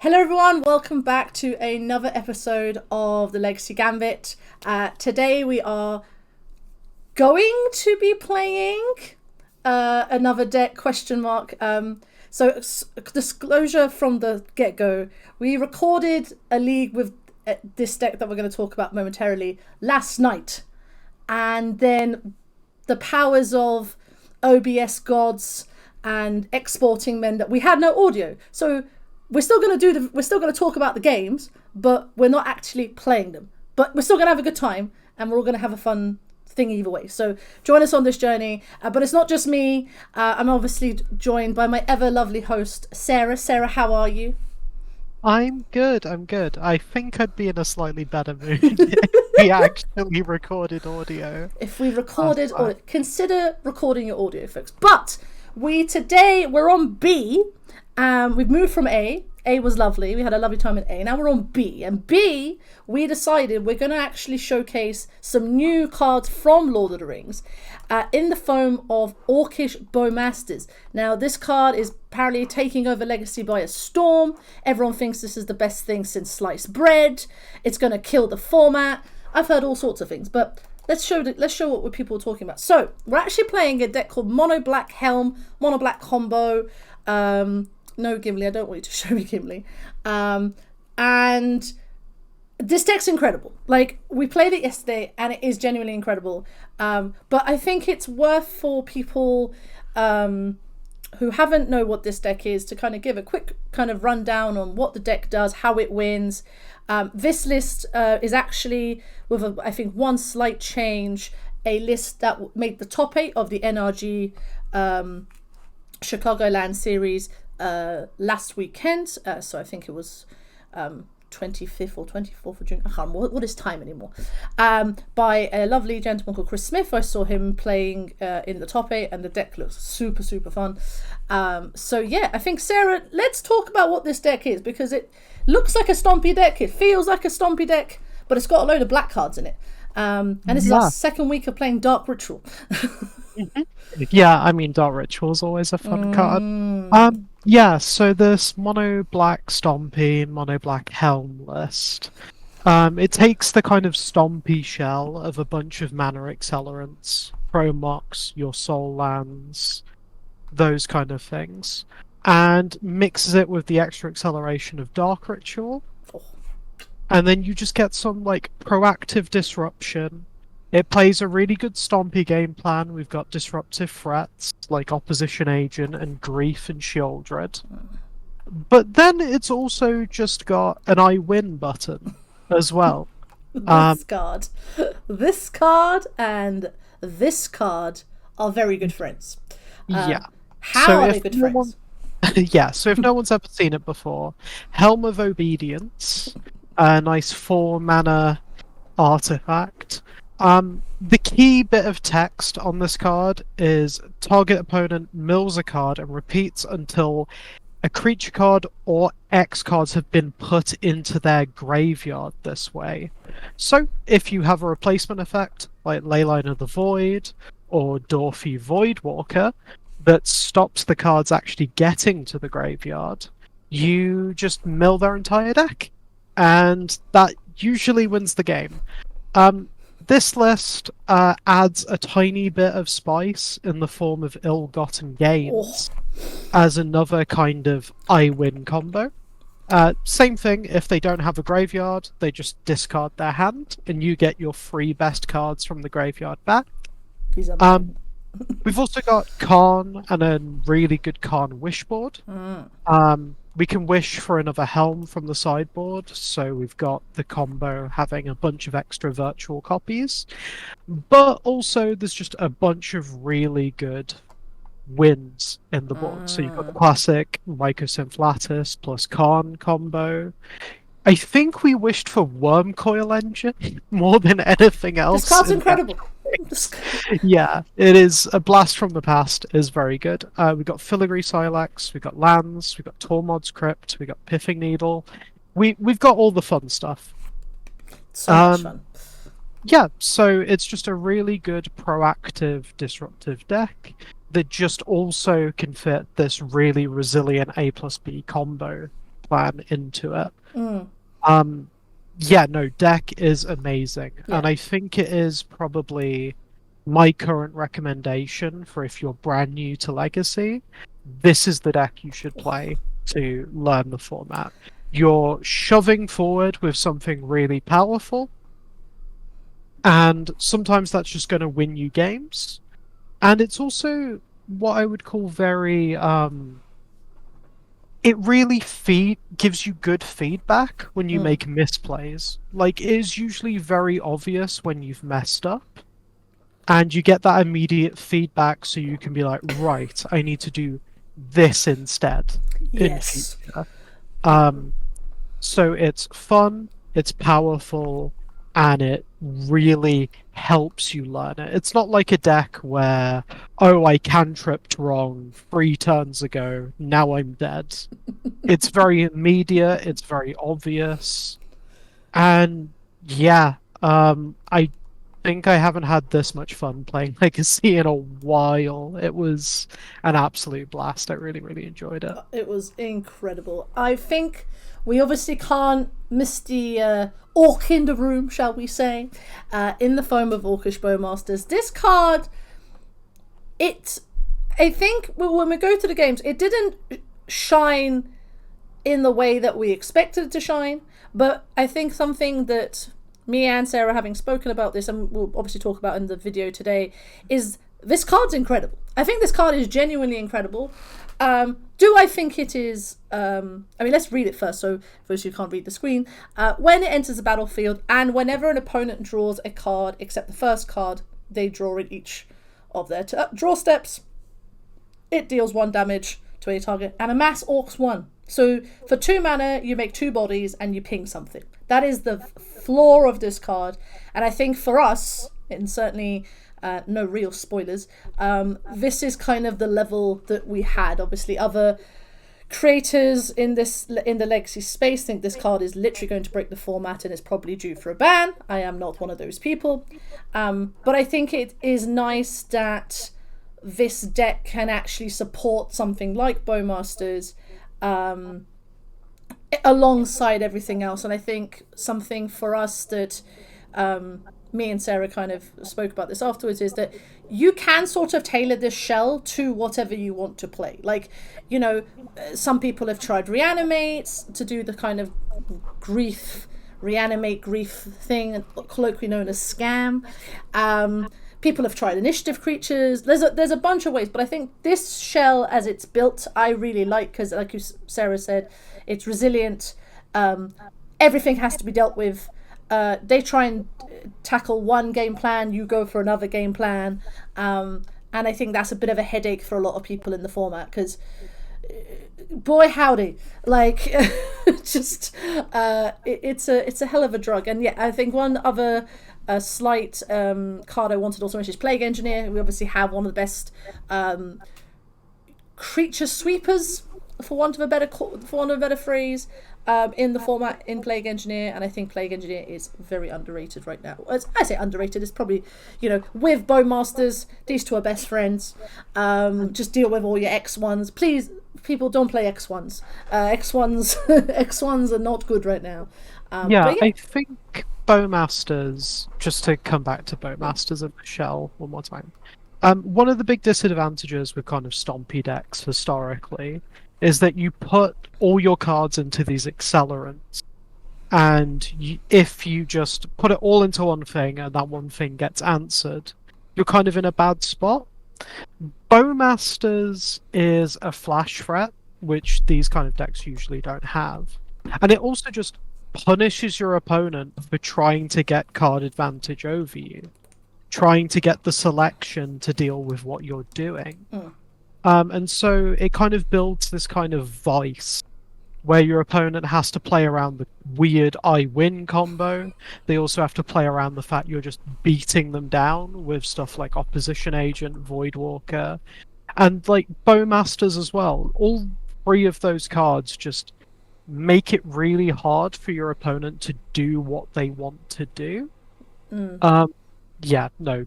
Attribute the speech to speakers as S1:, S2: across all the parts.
S1: Hello everyone, welcome back to another episode of the Legacy Gambit. Today we are going to be playing another deck, question mark. So disclosure from the get-go, we recorded a league with this deck that we're going to talk about momentarily last night. And then the powers of OBS gods and exporting meant that we had no audio. So we're still going to talk about the games, but we're not actually playing them. But we're still going to have a good time, and we're all going to have a fun thing either way. So join us on this journey. But it's not just me. I'm obviously joined by my ever lovely host, Sarah. Sarah, how are you?
S2: I'm good. I think I'd be in a slightly better mood if we actually recorded audio.
S1: If we recorded, or consider recording your audio, folks. But we're on B. We've moved from A. A was lovely. We had a lovely time in A. Now we're on B. And B, we decided we're going to actually showcase some new cards from Lord of the Rings in the form of Orcish Bowmasters. Now, this card is apparently taking over Legacy by a storm. Everyone thinks this is the best thing since sliced bread. It's going to kill the format. I've heard all sorts of things, but let's show what people are talking about. So, we're actually playing a deck called Mono Black Helm, Mono Black Combo. No, Gimli, I don't want you to show me Gimli. And this deck's incredible. Like, we played it yesterday, and it is genuinely incredible. But I think it's worth for people who haven't know what this deck is to kind of give a quick kind of rundown on what the deck does, how it wins. This list is actually, with I think one slight change, a list that made the top 8 of the NRG Chicagoland series last weekend. So I think it was 25th or 24th of June. I can't remember what is time anymore. By a lovely gentleman called Chris Smith. I saw him playing in the top 8, and the deck looks super fun. So yeah, I think, Sarah, let's talk about what this deck is, because it looks like a stompy deck. It feels like a stompy deck, but it's got a load of black cards in it. And this is our second week of playing Dark Ritual.
S2: Yeah, I mean, Dark Ritual's always a fun card. Yeah, so this Mono Black Stompy, Mono Black Helm list, it takes the kind of stompy shell of a bunch of mana accelerants, Promox, your soul lands, those kind of things, and mixes it with the extra acceleration of Dark Ritual. And then you just get some, like, proactive disruption. It plays a really good stompy game plan. We've got disruptive threats, like Opposition Agent and Grief and Shieldred. But then it's also just got an I win button as well.
S1: This card and this card are very good friends.
S2: Yeah.
S1: How are they good friends?
S2: Yeah, so if no one's ever seen it before, Helm of Obedience, a nice 4-mana artifact. The key bit of text on this card is target opponent mills a card and repeats until a creature card or X cards have been put into their graveyard this way. So if you have a replacement effect like Leyline of the Void or Dauthi Voidwalker that stops the cards actually getting to the graveyard, you just mill their entire deck, and that usually wins the game. This list adds a tiny bit of spice in the form of ill-gotten gains as another kind of I win combo. Same thing, if they don't have a graveyard, they just discard their hand, and you get your 3 best cards from the graveyard back. We've also got Karn and a really good Karn wishboard. We can wish for another Helm from the sideboard, so we've got the combo having a bunch of extra virtual copies. But also there's just a bunch of really good wins in the board. So you've got the classic Mycosynth Lattice plus Karn combo. I think we wished for Wormcoil Engine more than anything else.
S1: This card's incredible.
S2: Yeah, it is. A blast from the past is very good. We've got Filigree Silex, we've got lands, we've got Tormod's Crypt, we've got Piffing Needle. We've got all the fun stuff.
S1: So much fun.
S2: Yeah, so it's just a really good proactive disruptive deck that just also can fit this really resilient A plus B combo plan into it. Yeah, no, deck is amazing, and I think it is probably my current recommendation for if you're brand new to Legacy. This is the deck you should play to learn the format. You're shoving forward with something really powerful, and sometimes that's just going to win you games. And it's also what I would call very it really gives you good feedback when you make misplays. Like, it is usually very obvious when you've messed up, and you get that immediate feedback, so you can be like, right, I need to do this instead in future. So it's fun, it's powerful, and it really helps you learn it. It's not like a deck where, oh, I cantripped wrong 3 turns ago, now I'm dead. It's very immediate, it's very obvious, and yeah, I think I haven't had this much fun playing Legacy in a while. It was an absolute blast. I really, really enjoyed it.
S1: It was incredible. I think we obviously can't miss the orc in the room, shall we say, in the form of Orcish Bowmasters. This card, I think when we go to the games, it didn't shine in the way that we expected it to shine, but I think something that me and Sarah, having spoken about this, and we'll obviously talk about in the video today, is this card's incredible. I think this card is genuinely incredible. Do I think it is... I mean, let's read it first, so for those who can't read the screen. When it enters the battlefield, and whenever an opponent draws a card except the first card they draw in each of their draw steps, it deals 1 damage to a target, and amass orcs 1. So for 2 mana, you make 2 bodies and you ping something. That is the floor of this card. And I think for us, and certainly no real spoilers, this is kind of the level that we had. Obviously, other creators in the Legacy space think this card is literally going to break the format and it's probably due for a ban. I am not one of those people. But I think it is nice that this deck can actually support something like Bowmasters alongside everything else. And I think something for us that me and Sarah kind of spoke about this afterwards is that you can sort of tailor this shell to whatever you want to play. Like, you know, some people have tried Reanimates to do the kind of reanimate grief thing, colloquially known as scam. People have tried initiative creatures. There's a bunch of ways, but I think this shell as it's built, I really like, because like Sarah said, it's resilient. Everything has to be dealt with. They try and tackle one game plan, you go for another game plan, and I think that's a bit of a headache for a lot of people in the format, because boy howdy, like just it's a hell of a drug. And yeah, I think one other slight card I wanted also mention is Plague Engineer. We obviously have one of the best creature sweepers, for want of a better phrase, in the format in Plague Engineer, and I think Plague Engineer is very underrated right now. I say underrated, it's probably, you know, with Bowmasters, these two are best friends. Just deal with all your X1s. Please, people, don't play X1s. X1s are not good right now.
S2: Yeah, I think Bowmasters, just to come back to Bowmasters of the Shell one more time, one of the big disadvantages with kind of stompy decks historically is that you put all your cards into these accelerants, and if you just put it all into one thing and that one thing gets answered, you're kind of in a bad spot. Bowmasters is a flash threat, which these kind of decks usually don't have, and it also just punishes your opponent for trying to get card advantage over you, trying to get the selection to deal with what you're doing. And so it kind of builds this kind of vice where your opponent has to play around the weird I win combo. They also have to play around the fact you're just beating them down with stuff like Opposition Agent, Voidwalker, and like Bowmasters as well. All 3 of those cards just make it really hard for your opponent to do what they want to do. Yeah, no,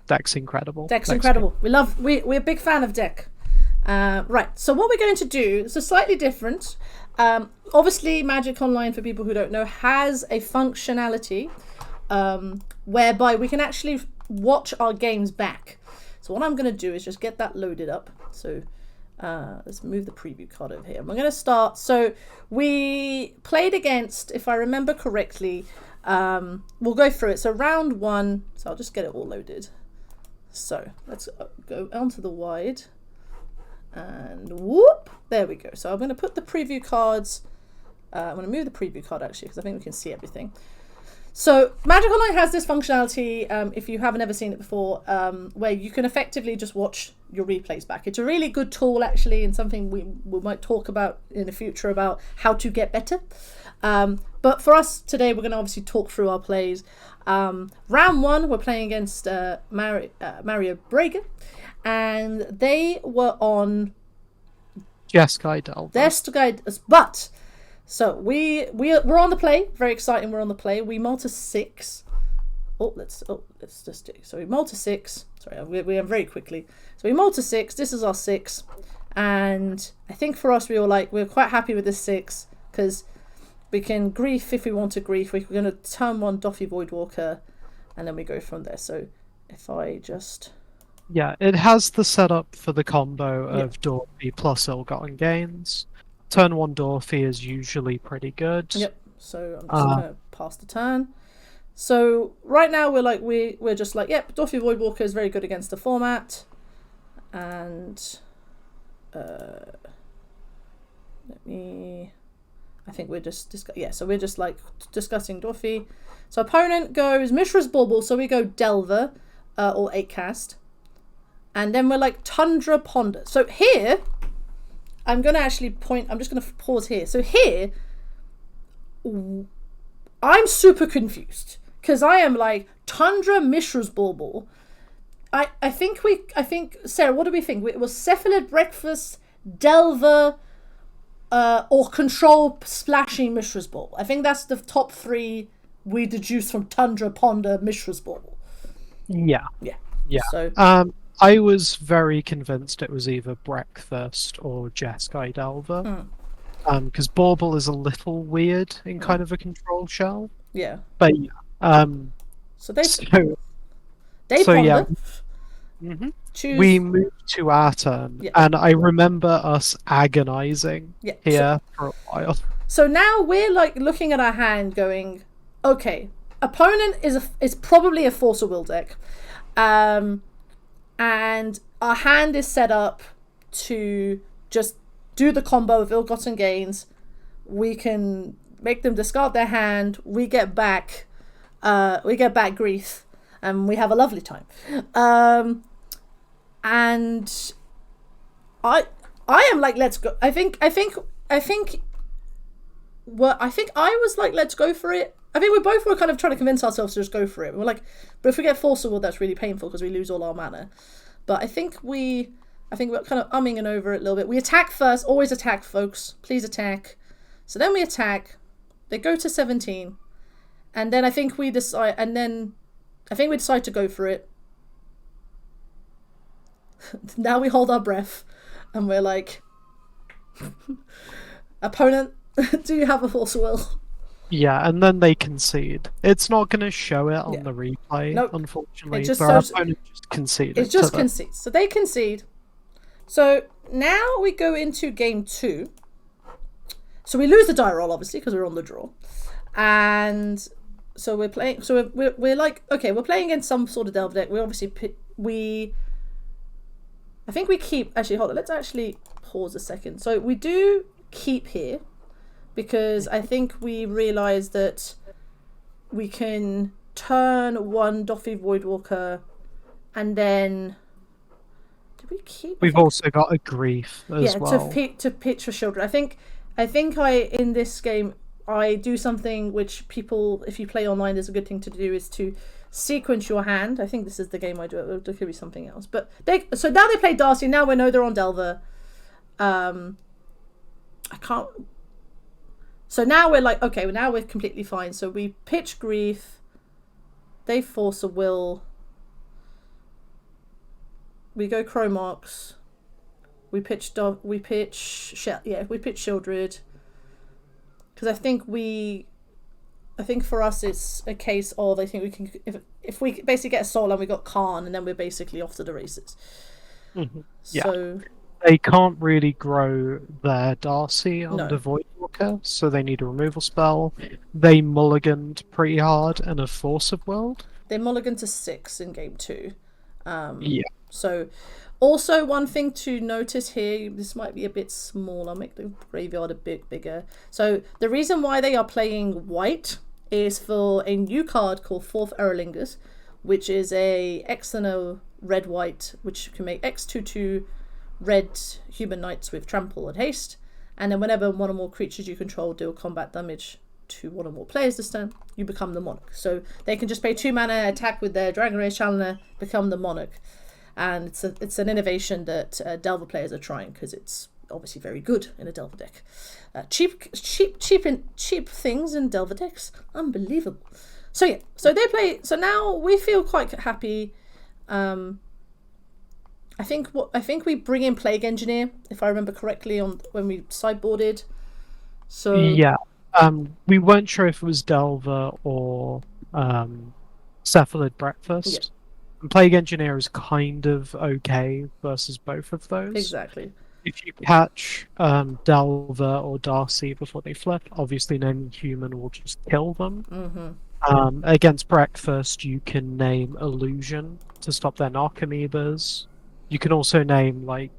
S2: Deck's incredible.
S1: Deck's incredible. Good. We're a big fan of Deck. Right, so what we're going to do is slightly different. Obviously, Magic Online, for people who don't know, has a functionality whereby we can actually watch our games back. So what I'm going to do is just get that loaded up. So let's move the preview card over here. We're going to start. So we played against, if I remember correctly, we'll go through it. So round 1, so I'll just get it all loaded. So let's go onto the wide. And whoop, there we go. So I'm going to put the preview cards. I'm going to move the preview card actually because I think we can see everything. So Magic Online has this functionality, if you haven't ever seen it before, where you can effectively just watch your replays back. It's a really good tool actually, and something we might talk about in the future about how to get better. But for us today, we're going to obviously talk through our plays. Round 1, we're playing against Mario Braga, and they were on
S2: Jeskai Delver.
S1: But so we're on the play. Very exciting. We're on the play. We mull to 6. Let's just do. So we mull to 6. Sorry, we are very quickly. So we mull to 6. This is our 6, and I think for us we're quite happy with this 6 because we can grief if we want to grief. We're going to turn 1 Dauthi Voidwalker, and then we go from there. So if I just...
S2: Yeah, it has the setup for the combo of Dauthi plus ill-gotten gains. Turn 1 Dauthi is usually pretty good.
S1: Yep. So I'm just going to pass the turn. So right now we're just like, yep, Dauthi Voidwalker is very good against the format. And I think we're just so we're just like discussing Dauthi. So opponent goes Mishra's Bauble, so we go Delver or 8 cast. And then we're like Tundra Ponder. So here, I'm going to actually I'm just going to pause here. So here, I'm super confused. Because I am like, Tundra Mishra's Bauble. I think, Sarah, what do we think? It was Cephalid Breakfast, Delver, or Control Splashing Mishra's Bauble. I think that's the top 3 we deduced from Tundra Ponder Mishra's Bauble.
S2: Yeah.
S1: So
S2: I was very convinced it was either Breakfast or Jeskai Delver. Because Bauble is a little weird in kind of a control shell.
S1: Yeah.
S2: But yeah.
S1: So they
S2: Ponder.
S1: Yeah.
S2: Choose. We moved to our turn, and I remember us agonizing here for a while.
S1: So now we're like looking at our hand going, okay, opponent is probably a Force of Will deck. And our hand is set up to just do the combo of ill-gotten gains. We can make them discard their hand. We get back grief, and we have a lovely time. And I am like, let's go. I think I was like, let's go for it. I think we both were kind of trying to convince ourselves to just go for it. We're like, but if we get Force of Will, that's really painful because we lose all our mana. But I think we're kind of umming and over it a little bit. We attack first. Always attack, folks. Please attack. So then we attack. They go to 17. And then I think we decide to go for it. Now we hold our breath. And we're like, opponent, do you have a Force of Will?
S2: Yeah, and then they concede. It's not going to show it on the replay, unfortunately. But our opponent just conceded.
S1: It just concedes. So they concede. So now we go into game 2. So we lose the die roll, obviously, because we're on the draw. And so we're playing. So we're like, okay, we're playing against some sort of Delver deck. We obviously I think we keep. Actually, hold on. Let's actually pause a second. So we do keep here. Because I think we realised that we can turn 1 Dauthi Voidwalker, and then did we keep?
S2: We've also got a grief as well.
S1: to pitch for children. I think in this game I do something which people, if you play online, there's a good thing to do is to sequence your hand. I think this is the game I do it. There could be something else, but so now they play Darcy. Now we know they're on Delver. I can't. So now we're like, okay, now we're completely fine. So we pitch grief. They Force of Will. We go Chromox. We pitch Shieldred. because I think for us it's a case of, I think we can, if we basically get a soul and we got Khan, and then we're basically off to the races.
S2: Mm-hmm. Yeah.
S1: So
S2: they can't really grow their Darcy under
S1: No.
S2: Voidwalker, so they need a removal spell. They mulliganed pretty hard in a Force of World.
S1: they mulligan to 6 in game 2.
S2: Yeah.
S1: So also one thing to notice here, this might be a bit small, I'll make the graveyard a bit bigger. So the reason why they are playing white is for a new card called Fourth Erlingus, which is a X and a red-white, which can make X/2/2 red human knights with trample and haste, and then whenever one or more creatures you control deal combat damage to one or more players this turn, you become the monarch. So they can just pay 2 mana, attack with their Dragon Rage Challenger, become the monarch. And it's an innovation that Delver players are trying, because it's obviously very good in a Delver deck. Cheap things in Delver decks, unbelievable. So yeah, so they play. So now we feel quite happy. I think we bring in Plague Engineer, if I remember correctly, on when we sideboarded. So
S2: yeah, we weren't sure if it was Delver or Cephalid Breakfast.
S1: Yeah.
S2: And Plague Engineer is kind of okay versus both of those.
S1: Exactly.
S2: If you catch Delver or Darcy before they flip, obviously naming human will just kill them.
S1: Mm-hmm.
S2: Against Breakfast, you can name Illusion to stop their Narcomoebas. You can also name like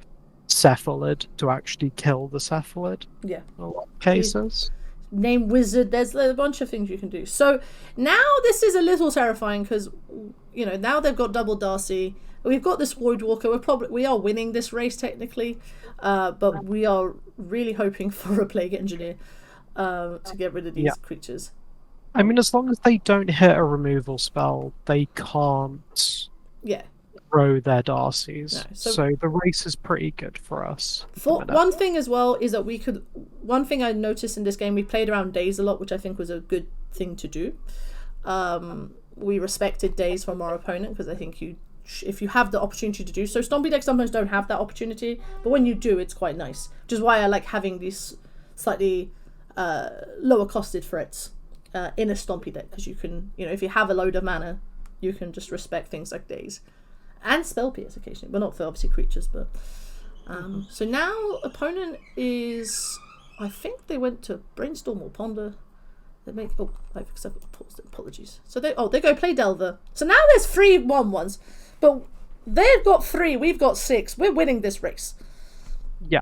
S2: Cephalid to actually kill the Cephalid.
S1: Yeah.
S2: In a lot of cases.
S1: Name Wizard. There's a bunch of things you can do. So now this is a little terrifying, because now they've got double Darcy. We've got this Voidwalker. We are winning this race technically, but we are really hoping for a Plague Engineer to get rid of these creatures.
S2: I mean, as long as they don't hit a removal spell, they can't grow their Darcies. No, so the race is pretty good for us.
S1: One thing as well is that one thing I noticed in this game, we played around days a lot, which I think was a good thing to do. We respected days from our opponent, because I think if you have the opportunity to do so, Stompy decks sometimes don't have that opportunity, but when you do, it's quite nice, which is why I like having these slightly lower costed threats in a Stompy deck, because you can, if you have a load of mana, you can just respect things like days and spell pierce occasionally, but not for obviously creatures. But so now opponent is, I think they went to Brainstorm or Ponder. They make apologies. So they go play Delver. So now there's 3 1/1s, but they've got 3, we've got 6. We're winning this race.
S2: Yeah,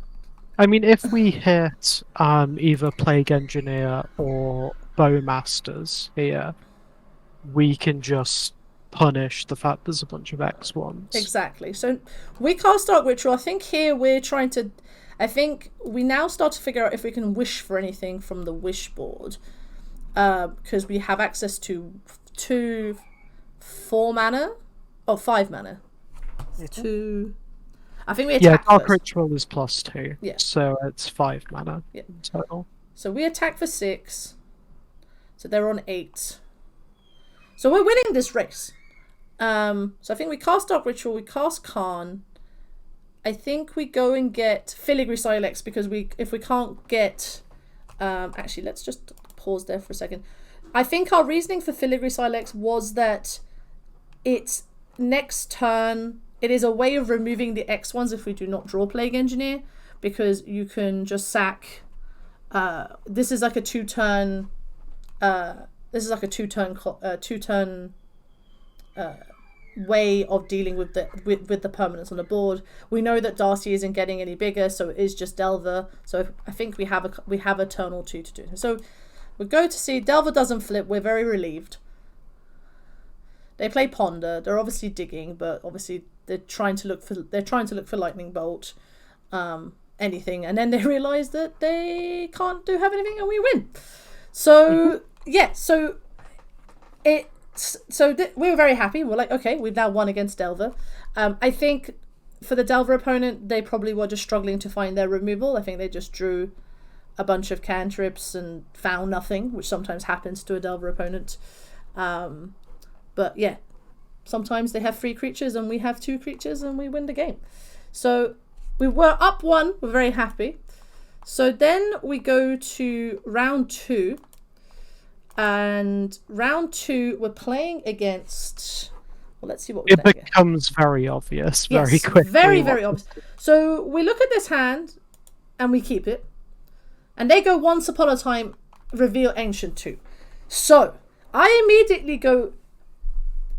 S2: I mean, if we hit either Plague Engineer or Bowmasters here, we can just punish the fact there's a bunch of X1s.
S1: Exactly. So we cast Dark Ritual. I think here we're trying to, I think we now start to figure out if we can wish for anything from the wish board, because we have access to 2 4 mana or 5 mana.
S2: Mm-hmm.
S1: 2. I think we attack
S2: Dark
S1: first.
S2: Ritual is +2.
S1: Yeah.
S2: So it's 5 mana in total.
S1: So we attack for 6. So they're on 8. So we're winning this race. So I think we cast Dark Ritual, we cast Khan. I think we go and get Filigree Silex, because if we can't get... actually, let's just pause there for a second. I think our reasoning for Filigree Silex was that it's next turn... It is a way of removing the X1s if we do not draw Plague Engineer, because you can just sack... this is like a 2-turn... this is like a 2-turn way of dealing with the permanents on the board. We know that Darcy isn't getting any bigger, so it is just Delver. So I think we have a turn or 2 to do. So we go to see Delver doesn't flip. We're very relieved. They play Ponder. They're obviously digging, but obviously they're trying to look for Lightning Bolt, anything, and then they realise that they can't have anything, and we win. So we were very happy. We're like, okay, we've now won against Delver. I think for the Delver opponent, they probably were just struggling to find their removal. I think they just drew a bunch of cantrips and found nothing, which sometimes happens to a Delver opponent. But yeah, sometimes they have 3 creatures and we have 2 creatures and we win the game. So we were up 1. We're very happy. So then we go to round 2. And round 2, we're playing against... Well, let's see what we
S2: It becomes very obvious very quickly.
S1: Very, very obvious. So we look at this hand, and we keep it. And they go once upon a time, reveal Ancient 2. So I immediately go...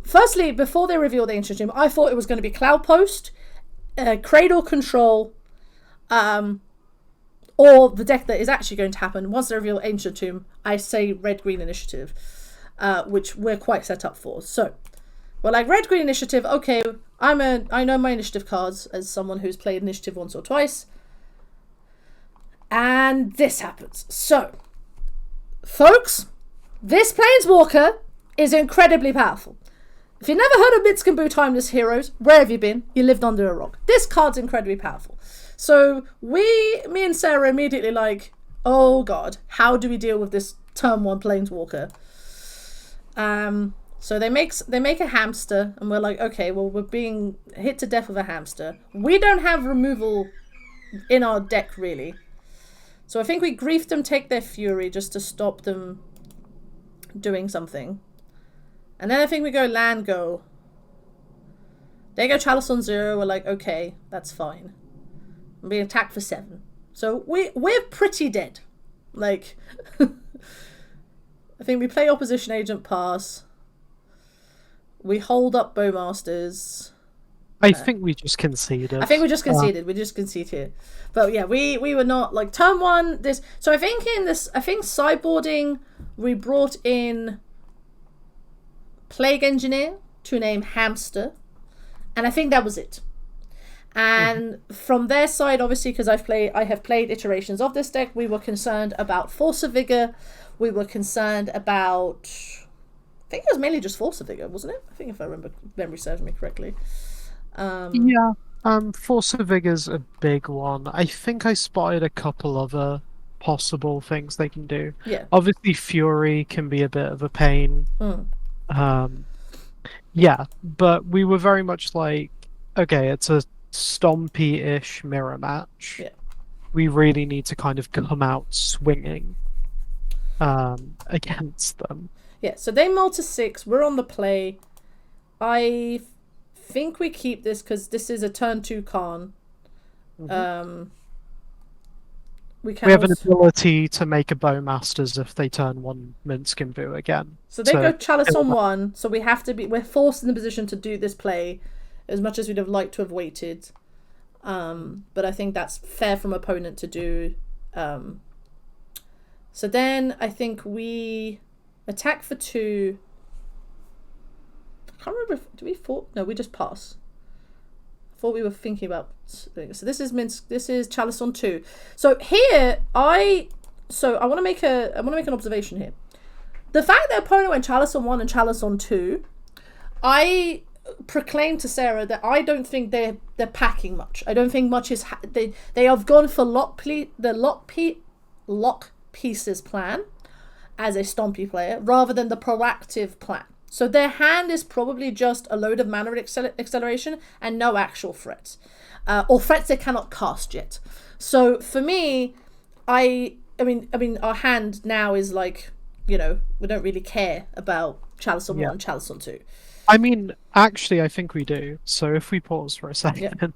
S1: Firstly, before they revealed Ancient Tomb, I thought it was going to be Cloud Post, Cradle Control, or the deck that is actually going to happen. Once they reveal Ancient Tomb, I say Red-Green Initiative, which we're quite set up for. So, well, like Red-Green Initiative, okay, I know my initiative cards as someone who's played Initiative once or twice. And this happens. So, folks, this Planeswalker is incredibly powerful. If you've never heard of Mitzcombo Timeless Heroes, where have you been? You lived under a rock. This card's incredibly powerful. So me and Sarah immediately like, oh god, how do we deal with this turn 1 Planeswalker? So they make a hamster, and we're like, okay, well, we're being hit to death with a hamster. We don't have removal in our deck, really. So I think we grief them, take their fury, just to stop them doing something. And then I think we go land go. They go Chalice on 0. We're like, okay, that's fine. And we attack for 7. So we're pretty dead. Like, I think we play Opposition Agent pass. We hold up Bowmasters.
S2: I think we just conceded.
S1: I think we just conceded. We just conceded here. But yeah, we were not like turn 1. This. So I think sideboarding, we brought in Plague Engineer to name Hamster, and I think that was it. And from their side, obviously, because I have played iterations of this deck, we were concerned about Force of Vigor. We were concerned about, I think it was mainly just Force of Vigor, wasn't it? I think if I remember, memory serves me correctly.
S2: Force of Vigor's a big one. I think I spotted a couple other possible things they can do.
S1: Yeah.
S2: Obviously, Fury can be a bit of a pain. Yeah, but we were very much like, okay, it's a stompy-ish mirror match.
S1: Yeah.
S2: We really need to kind of come out swinging against them.
S1: Yeah, so they mull to 6. We're on the play. I think we keep this because this is a turn 2 Karn. We
S2: have an ability to make a Bowmasters if they turn 1 Minskin again.
S1: So they go Chalice on 1, so we're forced in the position to do this play as much as we'd have liked to have waited. But I think that's fair from opponent to do. So then I think we attack for 2. I can't remember do we fought? No, we just pass. I thought we were thinking about. So this is Chalice on 2. So here I want to make an observation here. The fact that opponent went Chalice on 1 and Chalice on 2, I proclaimed to Sarah that I don't think they're packing much. I don't think much is they have gone for lock pieces plan as a stompy player rather than the proactive plan. So their hand is probably just a load of mana acceleration and no actual threats. Or threats they cannot cast yet. So for me, I mean, our hand now is like, we don't really care about Chalice on 1 and Chalice on 2.
S2: I mean, actually, I think we do. So if we pause for a second.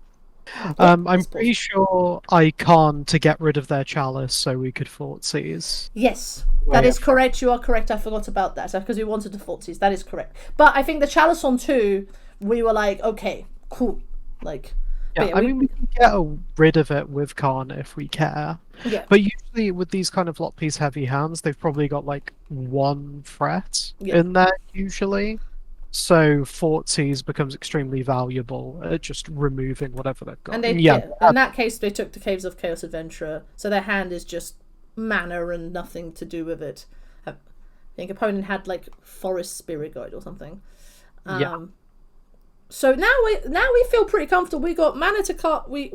S2: I'm pretty sure I can't to get rid of their Chalice so we could Fortsies.
S1: Yes, that is correct. You are correct. I forgot about that because we wanted to Fortsies. That is correct. But I think the Chalice on 2, we were like, okay, cool. Like,
S2: yeah, we can get rid of it with Karn if we care.
S1: Yeah.
S2: But usually with these kind of lot piece heavy hands, they've probably got like 1 threat in there usually. So Fortsies becomes extremely valuable at just removing whatever they've got.
S1: And in that case, they took the Caves of Chaos Adventurer, so their hand is just mana and nothing to do with it. I think opponent had like Forest Spirit Guide or something. So now we feel pretty comfortable. We got mana to cut. We're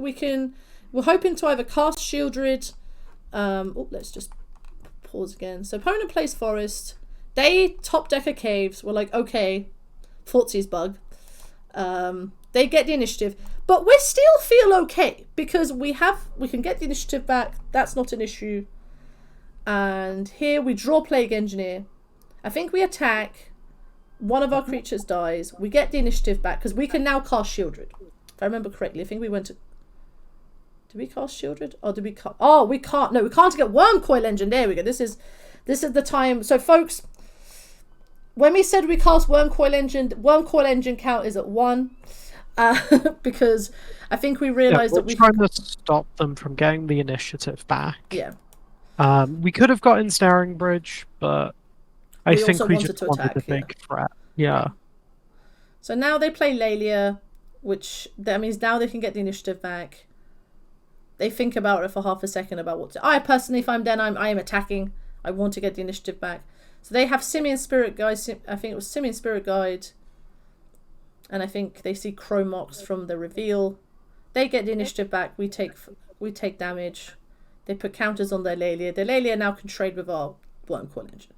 S1: hoping to either cast Shieldred. Let's just pause again. So opponent plays Forest. They top deck a Caves. We're like, okay, Fortsies bug. They get the initiative, But we still feel okay because we can get the initiative back. That's not an issue. And here we draw Plague Engineer. I think we attack. One of our creatures dies. We get the initiative back because we can now cast Shieldred. If I remember correctly, I think we went to. Did we cast Shieldred? Or did we cast? Oh, we can't. No, we can't get Wormcoil Engine. There we go. This is the time. So, folks, when we said we cast Wormcoil Engine count is at 1. Because I think we realised that
S2: we're trying to stop them from getting the initiative back.
S1: Yeah.
S2: We could have got Ensnaring Bridge, but I think we just wanted a big threat. Yeah.
S1: So now they play Lelia, which that means now they can get the initiative back. They think about it for half a second about what to... I personally, if I'm Den, I am attacking. I want to get the initiative back. So they have Simian Spirit Guide. I think it was Simian Spirit Guide. And I think they see Chromox from the reveal. They get the initiative back. We take damage. They put counters on their Lelia. Their Lelia now can trade with our Wormcoil Engine.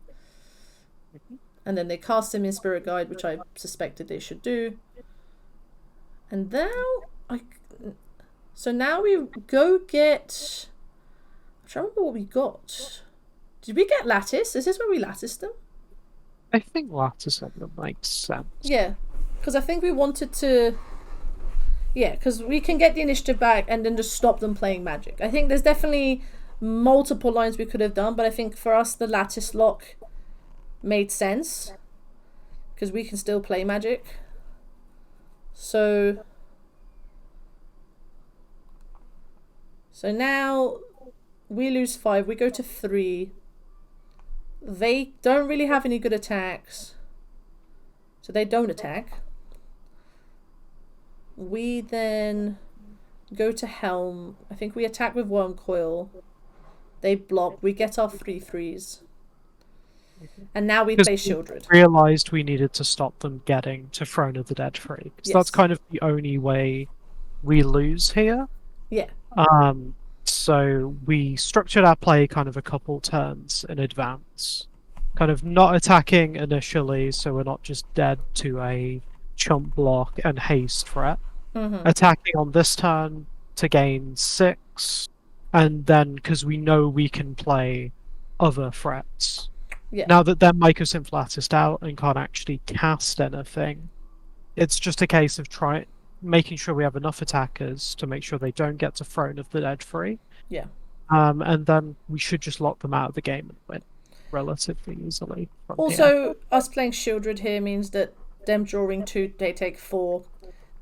S1: And then they cast Simian Spirit Guide, which I suspected they should do. And now So now we go get... I'm trying to remember what we got. Did we get Lattice? Is this where we latticed them?
S2: I think Lattice on them makes sense.
S1: Yeah, because I think we wanted to... Yeah, because we can get the initiative back and then just stop them playing Magic. I think there's definitely multiple lines we could have done, but I think for us the Lattice lock made sense. Because we can still play Magic. So now we lose 5. We go to 3. They don't really have any good attacks. So they don't attack. We then go to Helm. I think we attack with Wormcoil. They block. We get our 3/3s. And now we play Shieldred.
S2: We realised we needed to stop them getting to Throne of the Dead free. Because that's kind of the only way we lose here.
S1: Yeah.
S2: So we structured our play kind of a couple turns in advance. Kind of not attacking initially, so we're not just dead to a chump block and haste threat. Attacking on this turn to gain 6, and then because we know we can play other threats.
S1: Yeah.
S2: Now that they're Mycosynth Latticed out and can't actually cast anything, it's just a case of making sure we have enough attackers to make sure they don't get to Throne of the Dead free.
S1: Yeah.
S2: And then we should just lock them out of the game and win relatively easily.
S1: Also, us playing Shieldred here means that them drawing 2, they take 4.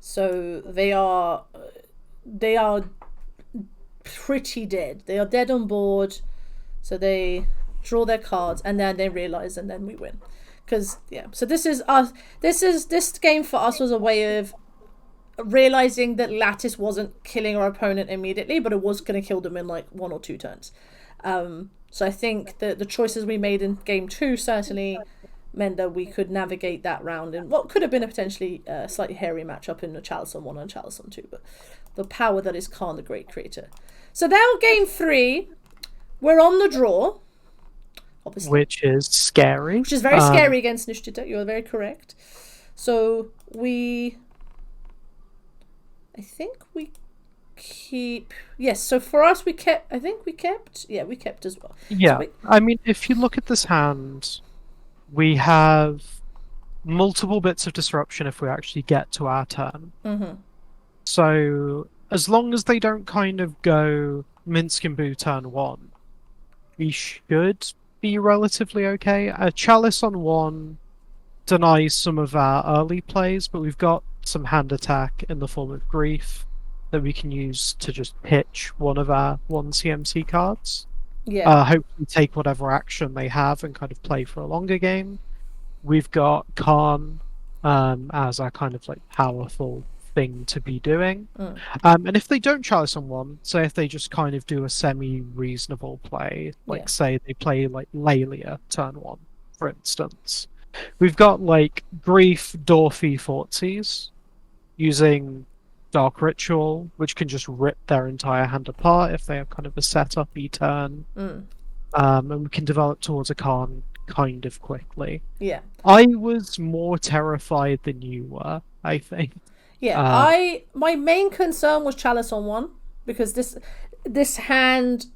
S1: So they are pretty dead. They are dead on board. So they draw their cards and then they realise and then we win. So this game for us was a way of realizing that Lattice wasn't killing our opponent immediately, but it was going to kill them in like 1 or 2 turns. So I think that the choices we made in game 2 certainly meant that we could navigate that round in what could have been a potentially slightly hairy matchup in a Chalice on 1 and Chalice on 2, but the power that is Khan the Great Creator. So now game 3, we're on the draw. Obviously.
S2: Which is scary.
S1: Which is very scary against Nishtita. You're very correct. So I think we keep... Yes, so for us we kept... Yeah, we kept as well.
S2: Yeah, I mean, if you look at this hand, we have multiple bits of disruption if we actually get to our turn. So as long as they don't kind of go Minsk and Boo turn 1, we should be relatively okay. A Chalice on 1 denies some of our early plays, but we've got some hand attack in the form of Grief that we can use to just pitch one of our 1 CMC cards.
S1: Yeah.
S2: Hopefully take whatever action they have and kind of play for a longer game. We've got Khan as our kind of like powerful thing to be doing. And if they don't Chalice on 1, say if they just kind of do a semi-reasonable play, like say they play like Lelia turn 1, for instance, we've got like Grief, Dauthi, Thoughtseize using Dark Ritual, which can just rip their entire hand apart if they have kind of a setup-y turn. And we can develop towards a Khan kind of quickly.
S1: Yeah.
S2: I was more terrified than you were, I think.
S1: Yeah, my main concern was Chalice on 1 because this hand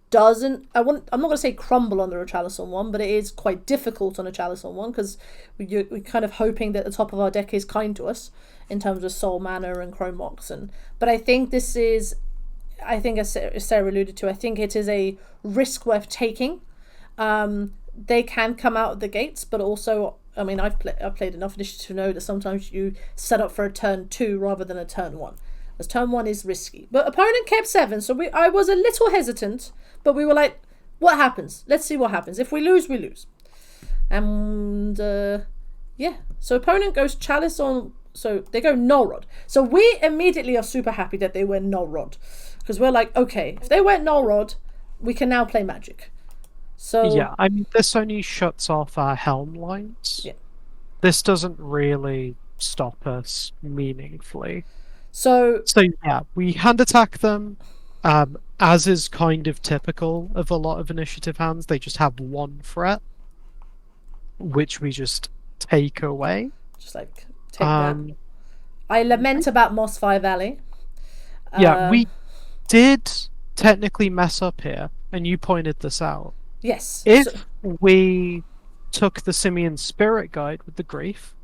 S1: doesn't. I'm not going to say crumble under a Chalice on 1, but it is quite difficult on a Chalice on 1 because we're kind of hoping that the top of our deck is kind to us in terms of Soul Mana and Chrome Mox. But I think this is, I think as Sarah alluded to, I think it is a risk worth taking. They can come out of the gates, but also, I mean, I've played enough initiative to know that sometimes you set up for a turn 2 rather than a turn 1. As turn 1 is risky. But opponent kept 7, so I was a little hesitant, but we were like, what happens? Let's see what happens. If we lose, we lose. And, yeah. So opponent goes Chalice on, so they go Null Rod. So we immediately are super happy that they went Null Rod. Because we're like, okay, if they went Null Rod, we can now play Magic. So
S2: yeah, I mean, this only shuts off our Helm lines.
S1: Yeah.
S2: This doesn't really stop us meaningfully.
S1: So
S2: yeah, we hand attack them, as is kind of typical of a lot of initiative hands. They just have 1 threat, which we just take away.
S1: Just like take that. I lament about Moss 5 Alley.
S2: Yeah, we did technically mess up here, and you pointed this out.
S1: Yes.
S2: If we took the Simian Spirit Guide with the Grief,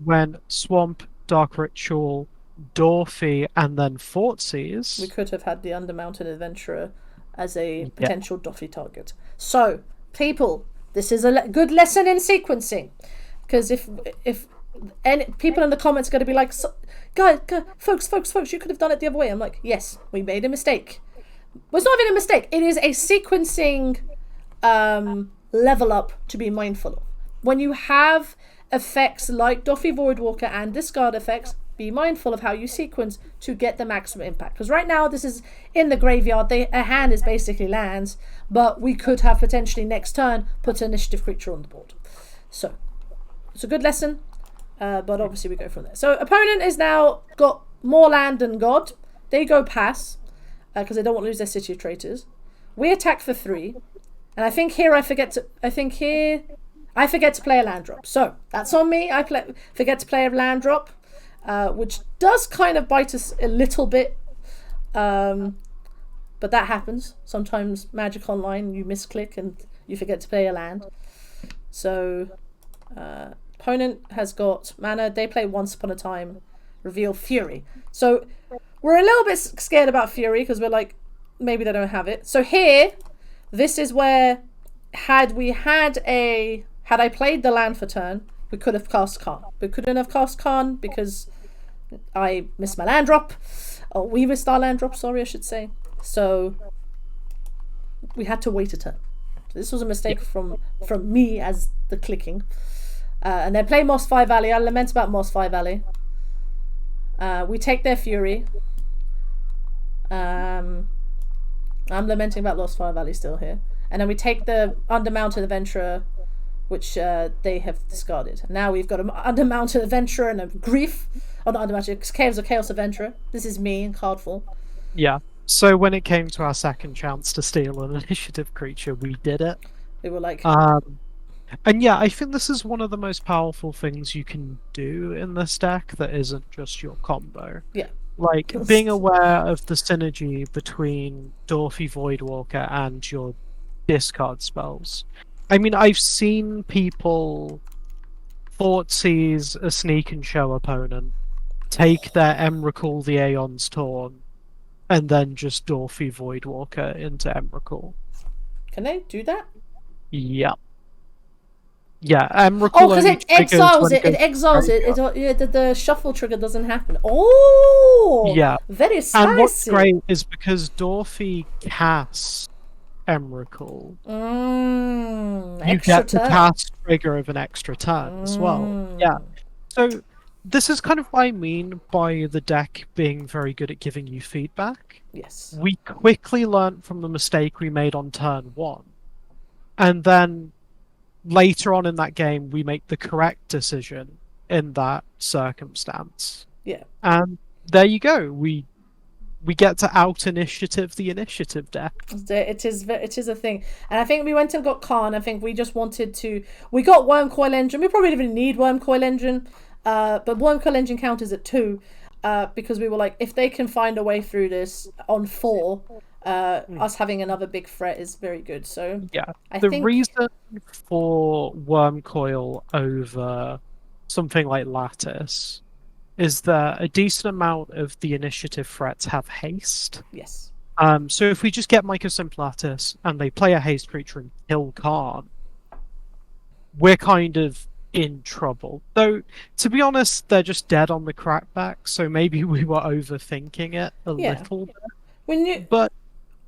S2: when Swamp, Dark Ritual, Dauthi, and then Thoughtseize,
S1: we could have had the Undermountain Adventurer as a potential Dauthi target. So, people, this is a good lesson in sequencing, because if any people in the comments are going to be like, guys, folks, you could have done it the other way. I'm like, yes, we made a mistake. Well, it's not even a mistake. It is a sequencing level up to be mindful of. When you have effects like Dauthi Voidwalker and discard effects, be mindful of how you sequence to get the maximum impact. Because right now, this is in the graveyard. A hand is basically lands, but we could have potentially next turn put an initiative creature on the board. So it's a good lesson, but obviously we go from there. So opponent is now got more land than God. They go pass because they don't want to lose their City of Traitors. We attack for 3, and I think here I forget to play a land drop. So that's on me. I forget to play a land drop. Which does kind of bite us a little bit, but that happens. Sometimes Magic Online, you misclick and you forget to play a land. So, opponent has got mana. They play Once Upon a Time, reveal Fury. So, we're a little bit scared about Fury because we're like, maybe they don't have it. So here, this is where, had I played the land for turn, we could have cast Khan. We couldn't have cast Khan because I missed my land drop. Or we missed our land drop, sorry, I should say. So we had to wait a turn. This was a mistake from me as the clicking. And then play Moss 5 Valley. I lament about Moss 5 Valley. We take their Fury. I'm lamenting about Lost Fire Valley still here. And then we take the Undermountain Adventurer, which they have discarded. And now we've got an Undermountain Adventurer and a Grief. Oh, not Undermountain, Chaos of Chaos Adventurer. This is me in card form.
S2: Yeah. So when it came to our second chance to steal an initiative creature, we did it.
S1: We were like...
S2: and yeah, I think this is one of the most powerful things you can do in this deck that isn't just your combo.
S1: Yeah.
S2: Like, being aware of the synergy between Dauthi Voidwalker and your discard spells. I mean, I've seen people Thoughtseize a Sneak and Show opponent, take their Emrakul the Aeon's Torn, and then just Dauthi Voidwalker into Emrakul.
S1: Can they do that?
S2: Yep. Yeah, Emrakul.
S1: Oh, because it exiles it. It exiles it. The shuffle trigger doesn't happen. Oh,
S2: yeah.
S1: Very spicy.
S2: And what's great is because Dauthi casts Emrakul, you get the cast trigger of an extra turn as well. Yeah. So this is kind of what I mean by the deck being very good at giving you feedback.
S1: Yes.
S2: We quickly learnt from the mistake we made on turn 1, and then later on in that game, we make the correct decision in that circumstance.
S1: Yeah.
S2: And there you go. We get to out-initiative the initiative deck.
S1: It is a thing. And I think we went and got Khan. I think we just wanted to... We got Wormcoil Engine. We probably didn't even need Wormcoil Engine. But Wormcoil Engine counters at 2, because we were like, if they can find a way through this on 4, us having another big threat is very good. So
S2: yeah,
S1: I
S2: the
S1: think
S2: reason for Wormcoil over something like Lattice is that a decent amount of the initiative threats have haste.
S1: yes.
S2: So if we just get Mycosynth Lattice and they play a haste creature and kill Khan, we're kind of in trouble. Though, to be honest, they're just dead on the crackback, so maybe we were overthinking it a little bit.
S1: When you,
S2: But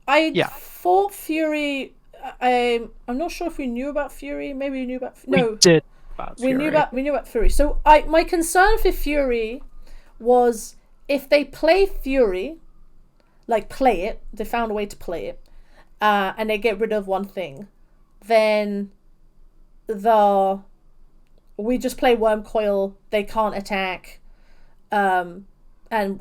S1: I
S2: yeah.
S1: thought Fury. I'm not sure if we knew about Fury. Maybe we knew about. No,
S2: we did. About
S1: we
S2: Fury.
S1: knew about Fury. So my concern for Fury was if they play Fury, like play it, they found a way to play it, and they get rid of one thing, then we just play Wormcoil, they can't attack, and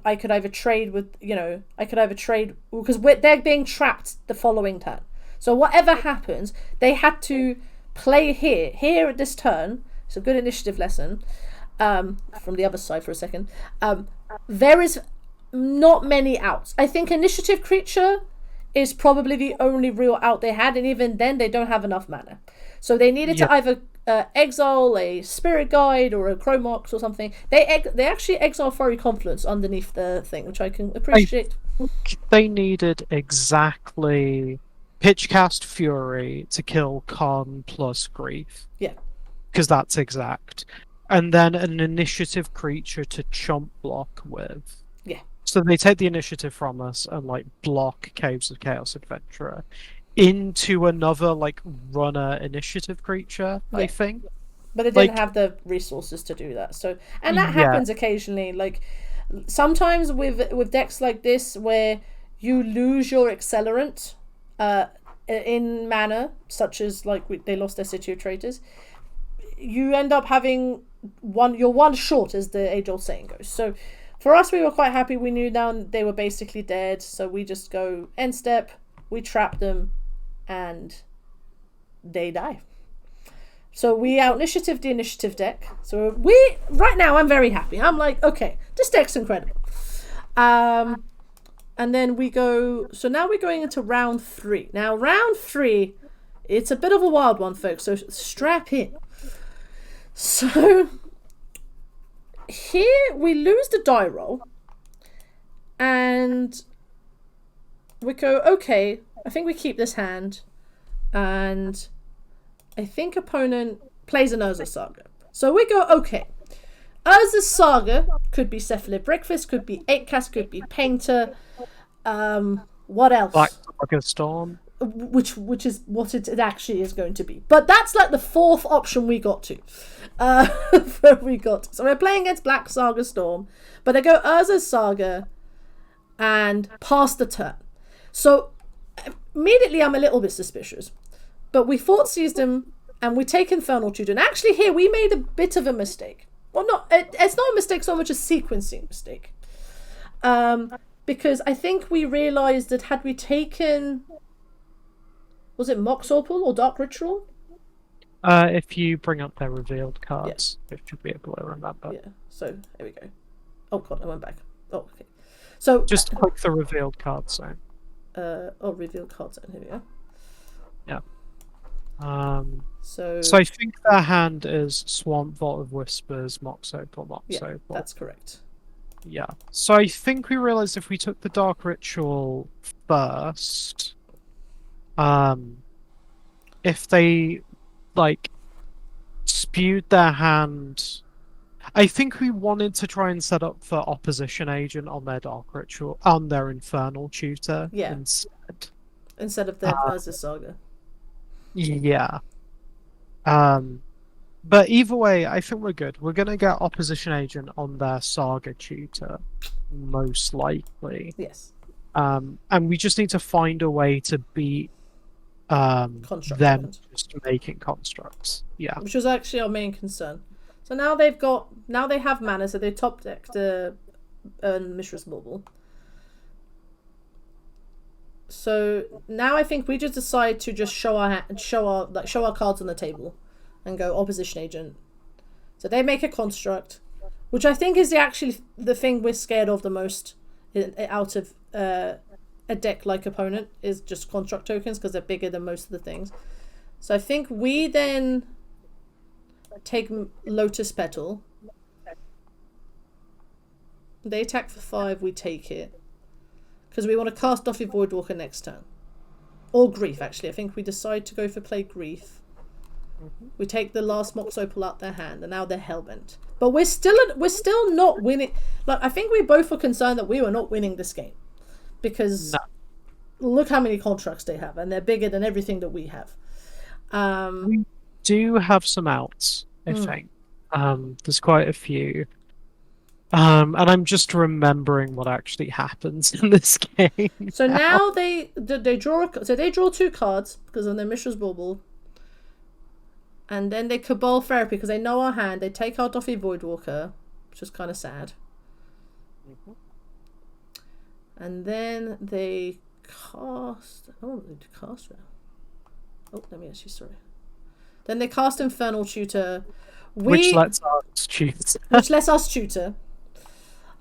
S1: I could either trade with, because they're being trapped the following turn. So whatever happens, they had to play here at this turn. It's a good initiative lesson. From the other side for a second. There is not many outs. I think initiative creature is probably the only real out they had, and even then they don't have enough mana. So they needed to either exile a Spirit Guide or a Chromox or something. They actually exile Furry Confluence underneath the thing, which I can appreciate.
S2: They needed exactly Pitchcast Fury to kill Khan plus Grief.
S1: Yeah.
S2: Because that's exact. And then an initiative creature to chump block with.
S1: Yeah.
S2: So they take the initiative from us and like block Caves of Chaos Adventurer into another like runner initiative creature, I think.
S1: But they didn't have the resources to do that. So, and that happens occasionally. Like sometimes with decks like this where you lose your accelerant in mana, such as like they lost their City of Traitors, you end up having you're one short, as the age-old saying goes. So for us, we were quite happy. We knew now they were basically dead, so we just go end step, we trap them, and they die. So we out-initiative the initiative deck. So right now, I'm very happy. I'm like, okay, this deck's incredible. And then we go, so now we're going into round 3. Now, round 3, it's a bit of a wild one, folks, so strap in. So here we lose the die roll, and we go, okay, I think we keep this hand, and I think opponent plays an Urza Saga. So we go, okay, Urza Saga could be Cephalid Breakfast, could be 8-cast, could be Painter, what else?
S2: Black Saga Storm.
S1: Which is what it actually is going to be. But that's like the 4th option we got to. So we're playing against Black Saga Storm, but they go Urza Saga and pass the turn. So immediately I'm a little bit suspicious. But we Thoughtseized them and we take Infernal Tutor. And actually here we made a bit of a mistake. Well, it's not a mistake so much as sequencing mistake. Because I think we realised that had we taken... Was it Mox Opal or Dark Ritual?
S2: If you bring up their revealed cards, it should be able to remember.
S1: Yeah, so here we go. Oh god, I went back. Oh, okay. So
S2: just click the revealed card zone.
S1: Revealed card zone, here we go.
S2: Yeah.
S1: So
S2: I think their hand is Swamp, Vault of Whispers, Mox Opal, Mox Opal.
S1: That's correct.
S2: Yeah. So I think we realised if we took the Dark Ritual first... if they like spewed their hand, I think we wanted to try and set up for Opposition Agent on their Dark Ritual, on their Infernal Tutor
S1: instead of their Urza Saga.
S2: Yeah. But either way, I think we're good. We're gonna get Opposition Agent on their Saga Tutor, most likely.
S1: Yes.
S2: And we just need to find a way to beat them just making constructs. Yeah.
S1: Which was actually our main concern. So now they have mana, so they top decked the Mishra's Bauble. So now I think we just decide to just show our cards on the table and go Opposition Agent. So they make a construct. which I think is actually the thing we're scared of the most out of a deck-like opponent, is just construct tokens, because they're bigger than most of the things. So I think we then take Lotus Petal. They attack for 5, we take it. Because we want to cast Dauthi Voidwalker next turn. Or Grief, actually. I think we decide to go for play Grief. We take the last Mox Opal out their hand, and now they're Hellbent. But we're still not winning. Like, I think we both were concerned that we were not winning this game. Because look how many constructs they have, and they're bigger than everything that we have.
S2: We do have some outs, I think. There's quite a few. And I'm just remembering what actually happens in this game.
S1: So now they draw 2 cards because of their Mishra's Bauble. And then they Cabal Therapy because they know our hand. They take out Dauthi Voidwalker, which is kind of sad. And then they cast... I don't want to cast now. Oh, let me actually... Sorry. Then they cast Infernal Tutor.
S2: Which lets us tutor.
S1: Which lets us tutor.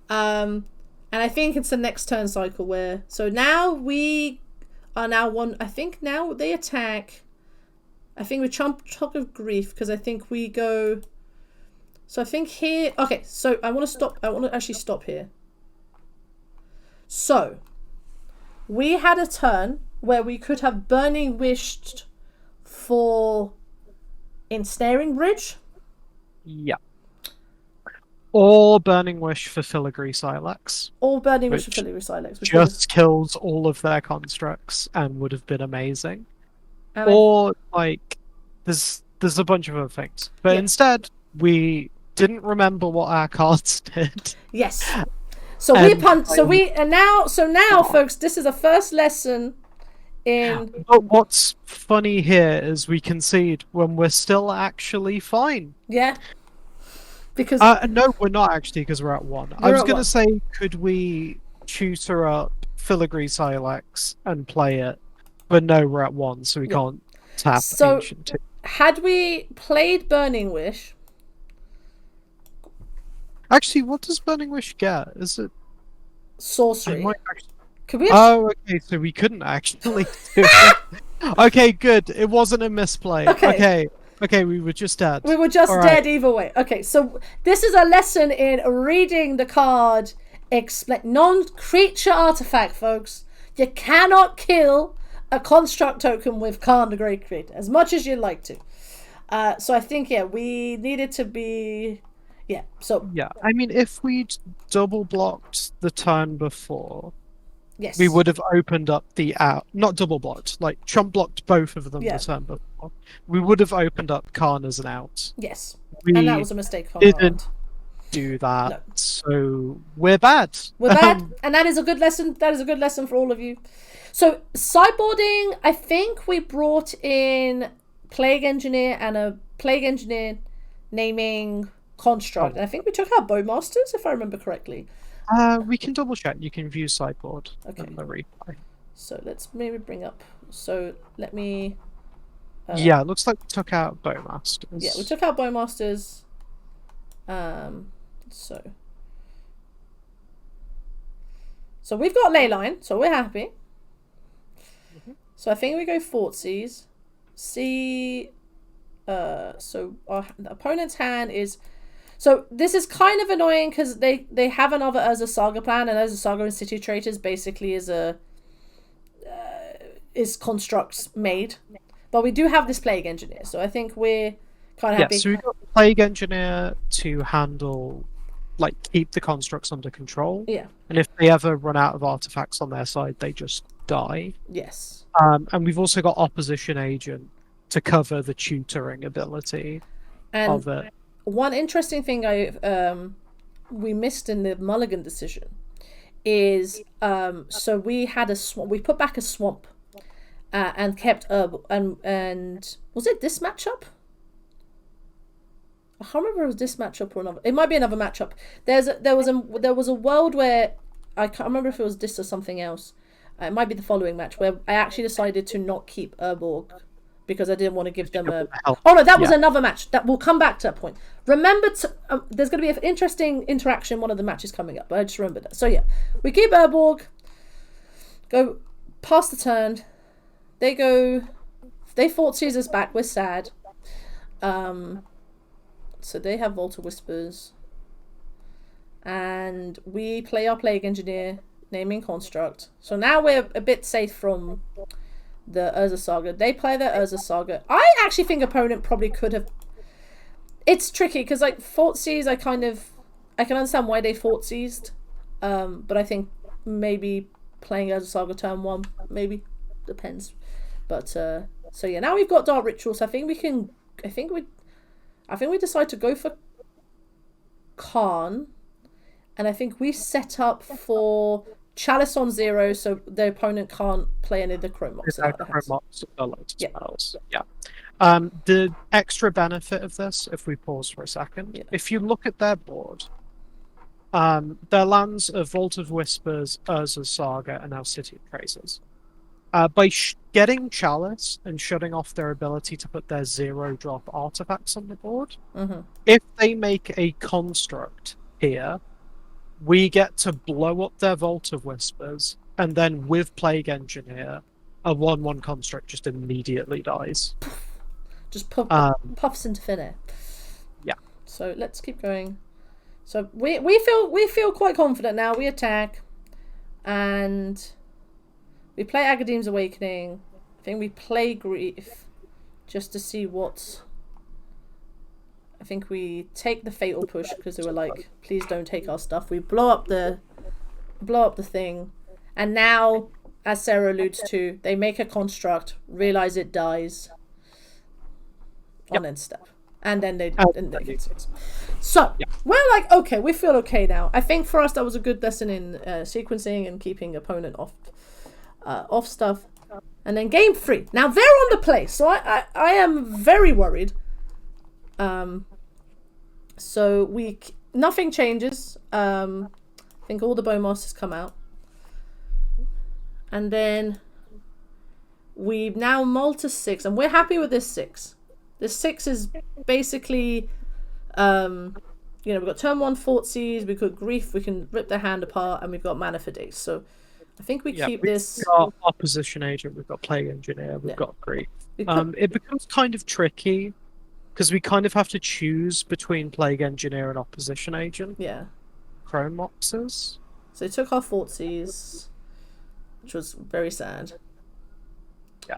S1: And I think it's the next turn cycle where... So now we are now one... I think now they attack... I think we Chunk of Grief because I think we go... So I think here... Okay, so I want to stop... I want to actually stop here. So, we had a turn where we could have Burning Wished for Ensnaring Bridge.
S2: Yeah. Or Burning Wish for Filigree Silex.
S1: Or Burning Wish for Filigree Silex.
S2: Which just kills all of their constructs and would have been amazing. Or, like, there's a bunch of other things. But instead, we didn't remember what our cards did.
S1: Yes. So now, folks, this is a first lesson in...
S2: But what's funny here is we concede when we're still actually fine.
S1: Yeah. Because...
S2: no, we're not actually, because we're at 1. I was going to say, could we tutor up Filigree Silex and play it? But no, we're at 1, so we can't tap Ancient 2.
S1: Had we played Burning Wish...
S2: Actually, what does Burning Wish get? Is it...
S1: Sorcery.
S2: Could we okay, so we couldn't actually do it. Okay, good. It wasn't a misplay. Okay, we were just dead.
S1: We were just dead either way. Okay, so this is a lesson in reading the card. Non-creature artifact, folks. You cannot kill a construct token with Khan the Great Creator, as much as you'd like to. So I think, we needed to be... Yeah, so...
S2: Yeah, I mean, if we'd double-blocked the turn before...
S1: Yes.
S2: We would have opened up the out. Not double-blocked, like, trump-blocked both of them the turn before. We would have opened up Khan as an out.
S1: Yes,
S2: and
S1: that was a mistake on
S2: didn't do that, so we're bad.
S1: We're bad, and that is a good lesson. That is a good lesson for all of you. So, sideboarding, I think we brought in Plague Engineer and a Plague Engineer naming construct. And I think we took out Bowmasters, if I remember correctly.
S2: We can double check. You can view sideboard in the replay.
S1: So let's maybe bring up... So let me...
S2: yeah, it looks like we took out Bowmasters.
S1: Yeah, we took out Bowmasters. So we've got Leyline, so we're happy. So I think we go Fortsies. See... so our opponent's hand is... So this is kind of annoying because they have another Urza Saga plan, and Urza Saga and City Traitors basically is constructs made. But we do have this Plague Engineer, so I think we're kind of happy.
S2: Yeah, so we've got Plague Engineer to handle, like, keep the constructs under control.
S1: Yeah.
S2: And if they ever run out of artifacts on their side, they just die.
S1: Yes.
S2: And we've also got Opposition Agent to cover the tutoring ability of it.
S1: One interesting thing we missed in the Mulligan decision is so we had we put back a swamp and kept and was it this matchup? I can't remember if it was this matchup or another. It might be another matchup. There was a world where I can't remember if it was this or something else. It might be the following match where I actually decided to not keep Urborg because I didn't want to give them a...
S2: Help.
S1: Oh no, that was another match. That we'll come back to that point. Remember, there's going to be an interesting interaction. One of the matches coming up, but I just remembered that. So yeah, we keep Urborg. Go past the turn. They fought Caesar's back. We're sad. So they have Volta Whispers. And we play our Plague Engineer, naming Construct. So now we're a bit safe from the Urza Saga. They play their Urza Saga. I actually think opponent probably could have... It's tricky, because like Thoughtseize, I can understand why they Thoughtseized. But I think maybe playing Urza Saga turn 1, maybe. Depends. But, so yeah, now we've got Dark Ritual, so I think we decide to go for Khan. And I think we set up for Chalice on 0, so the opponent can't play any of the Chrome Mox.
S2: Spells. Yeah. The extra benefit of this, if we pause for a second, if you look at their board, their lands are Vault of Whispers, Urza's Saga, and now City of Traces. By getting Chalice and shutting off their ability to put their 0-drop artifacts on the board, if they make a construct here, we get to blow up their Vault of Whispers, and then with Plague Engineer, a 1/1 construct just immediately dies.
S1: Just puffs into thin air.
S2: Yeah.
S1: So let's keep going. So we feel quite confident now. We attack, and we play Agadeem's Awakening. I think we play Grief, just to see what... I think we take the Fatal Push because they were like, please don't take our stuff. We blow up the thing, and now, as Sarah alludes to, they make a construct, realize it dies on end step, and then they get 6. So we're like, okay, we feel okay now. I think for us that was a good lesson in sequencing and keeping opponent off stuff. And then game 3. Now they're on the play, so I am very worried. So nothing changes. I think all the Bowmasters come out, and then we've now mulled to 6, and we're happy with this 6. This 6 is basically, we've got turn 1 Thoughtseize, we've got Grief, we can rip their hand apart, and we've got Mana for Days. So I think we keep this.
S2: We've got Opposition Agent, we've got Plague Engineer, we've got Grief. It becomes kind of tricky, because we kind of have to choose between Plague Engineer and Opposition Agent.
S1: Yeah.
S2: Chrome Moxes.
S1: So they took our Thoughtseize, which was very sad.
S2: Yeah.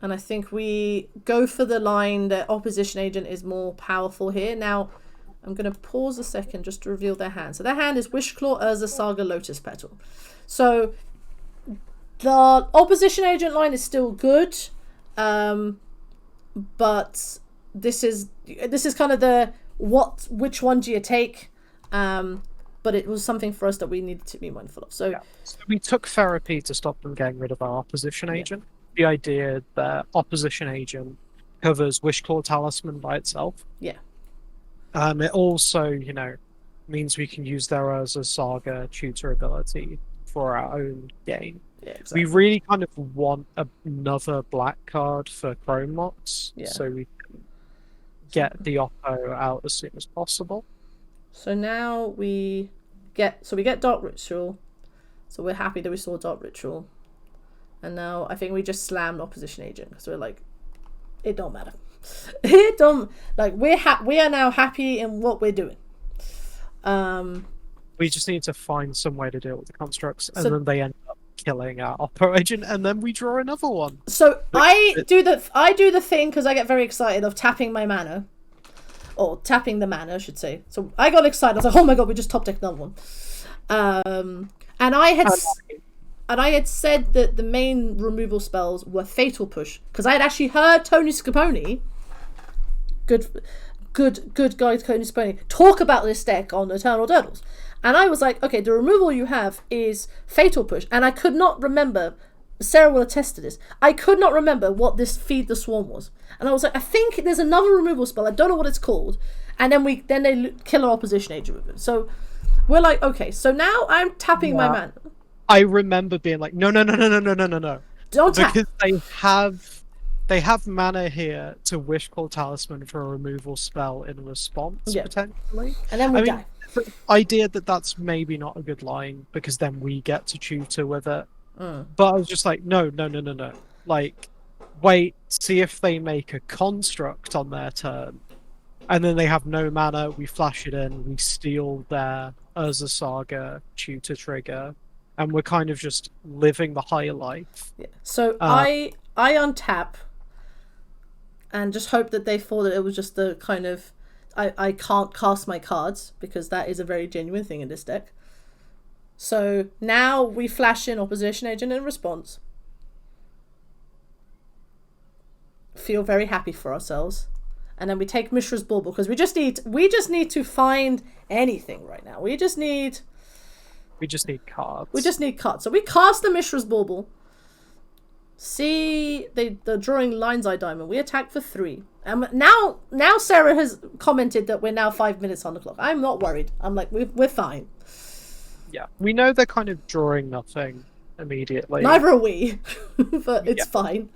S1: And I think we go for the line that Opposition Agent is more powerful here. Now, I'm going to pause a second just to reveal their hand. So their hand is Wishclaw, Urza Saga, Lotus Petal. So the Opposition Agent line is still good, but this is kind of which one do you take? But it was something for us that we needed to be mindful of. So
S2: we took Therapy to stop them getting rid of our Opposition Agent. The idea that Opposition Agent covers Wishclaw Talisman by itself.
S1: Yeah.
S2: It also, means we can use their Urza Saga tutor ability for our own game.
S1: Yeah, exactly.
S2: We really kind of want another black card for Chrome Mox, so we can get the Oppo out as soon as possible.
S1: So now we get Dark Ritual. So we're happy that we saw Dark Ritual. And now I think we just slammed Opposition Agent because we're like, it don't matter. It don't, like, we are now happy in what we're doing.
S2: We just need to find some way to deal with the constructs, and then they end up killing our Oppo Agent, and then we draw another one.
S1: So I do the thing because I get very excited of tapping my mana. Or tapping the mana, I should say. So I got excited. I was like, oh my god, we just top decked another one. And I had said that the main removal spells were Fatal Push. Because I had actually heard Tony Scapone, good guy Tony Scapone, talk about this deck on Eternal Turtles. And I was like, okay, the removal you have is Fatal Push. And I could not remember, Sarah will attest to this, I could not remember what this Feed the Swarm was. And I was like, I think there's another removal spell, I don't know what it's called. And then they kill our Opposition Agent with it. So we're like, okay, so now I'm tapping my mana.
S2: I remember being like, no.
S1: Don't tap.
S2: Because they have they have mana here to wish call talisman for a removal spell in response, potentially.
S1: And then we die.
S2: The idea that that's maybe not a good line because then we get to tutor with it. But I was just like, no. Like, wait, see if they make a construct on their turn. And then they have no mana, we flash it in, we steal their Urza Saga tutor trigger, and we're kind of just living the high life.
S1: Yeah. So I untap and just hope that they thought that it was just the kind of I can't cast my cards, because that is a very genuine thing in this deck. So now we flash in Opposition Agent in response. Feel very happy for ourselves. And then we take Mishra's Bauble, because we just need to find anything right now. We just need
S2: cards.
S1: We just need cards. So we cast the Mishra's Bauble. See the drawing Lion's Eye Diamond. We attack for 3. And now Sarah has commented that we're now 5 minutes on the clock. I'm not worried. I'm like, we're fine.
S2: Yeah, we know they're kind of drawing nothing immediately.
S1: Neither are we, but it's fine.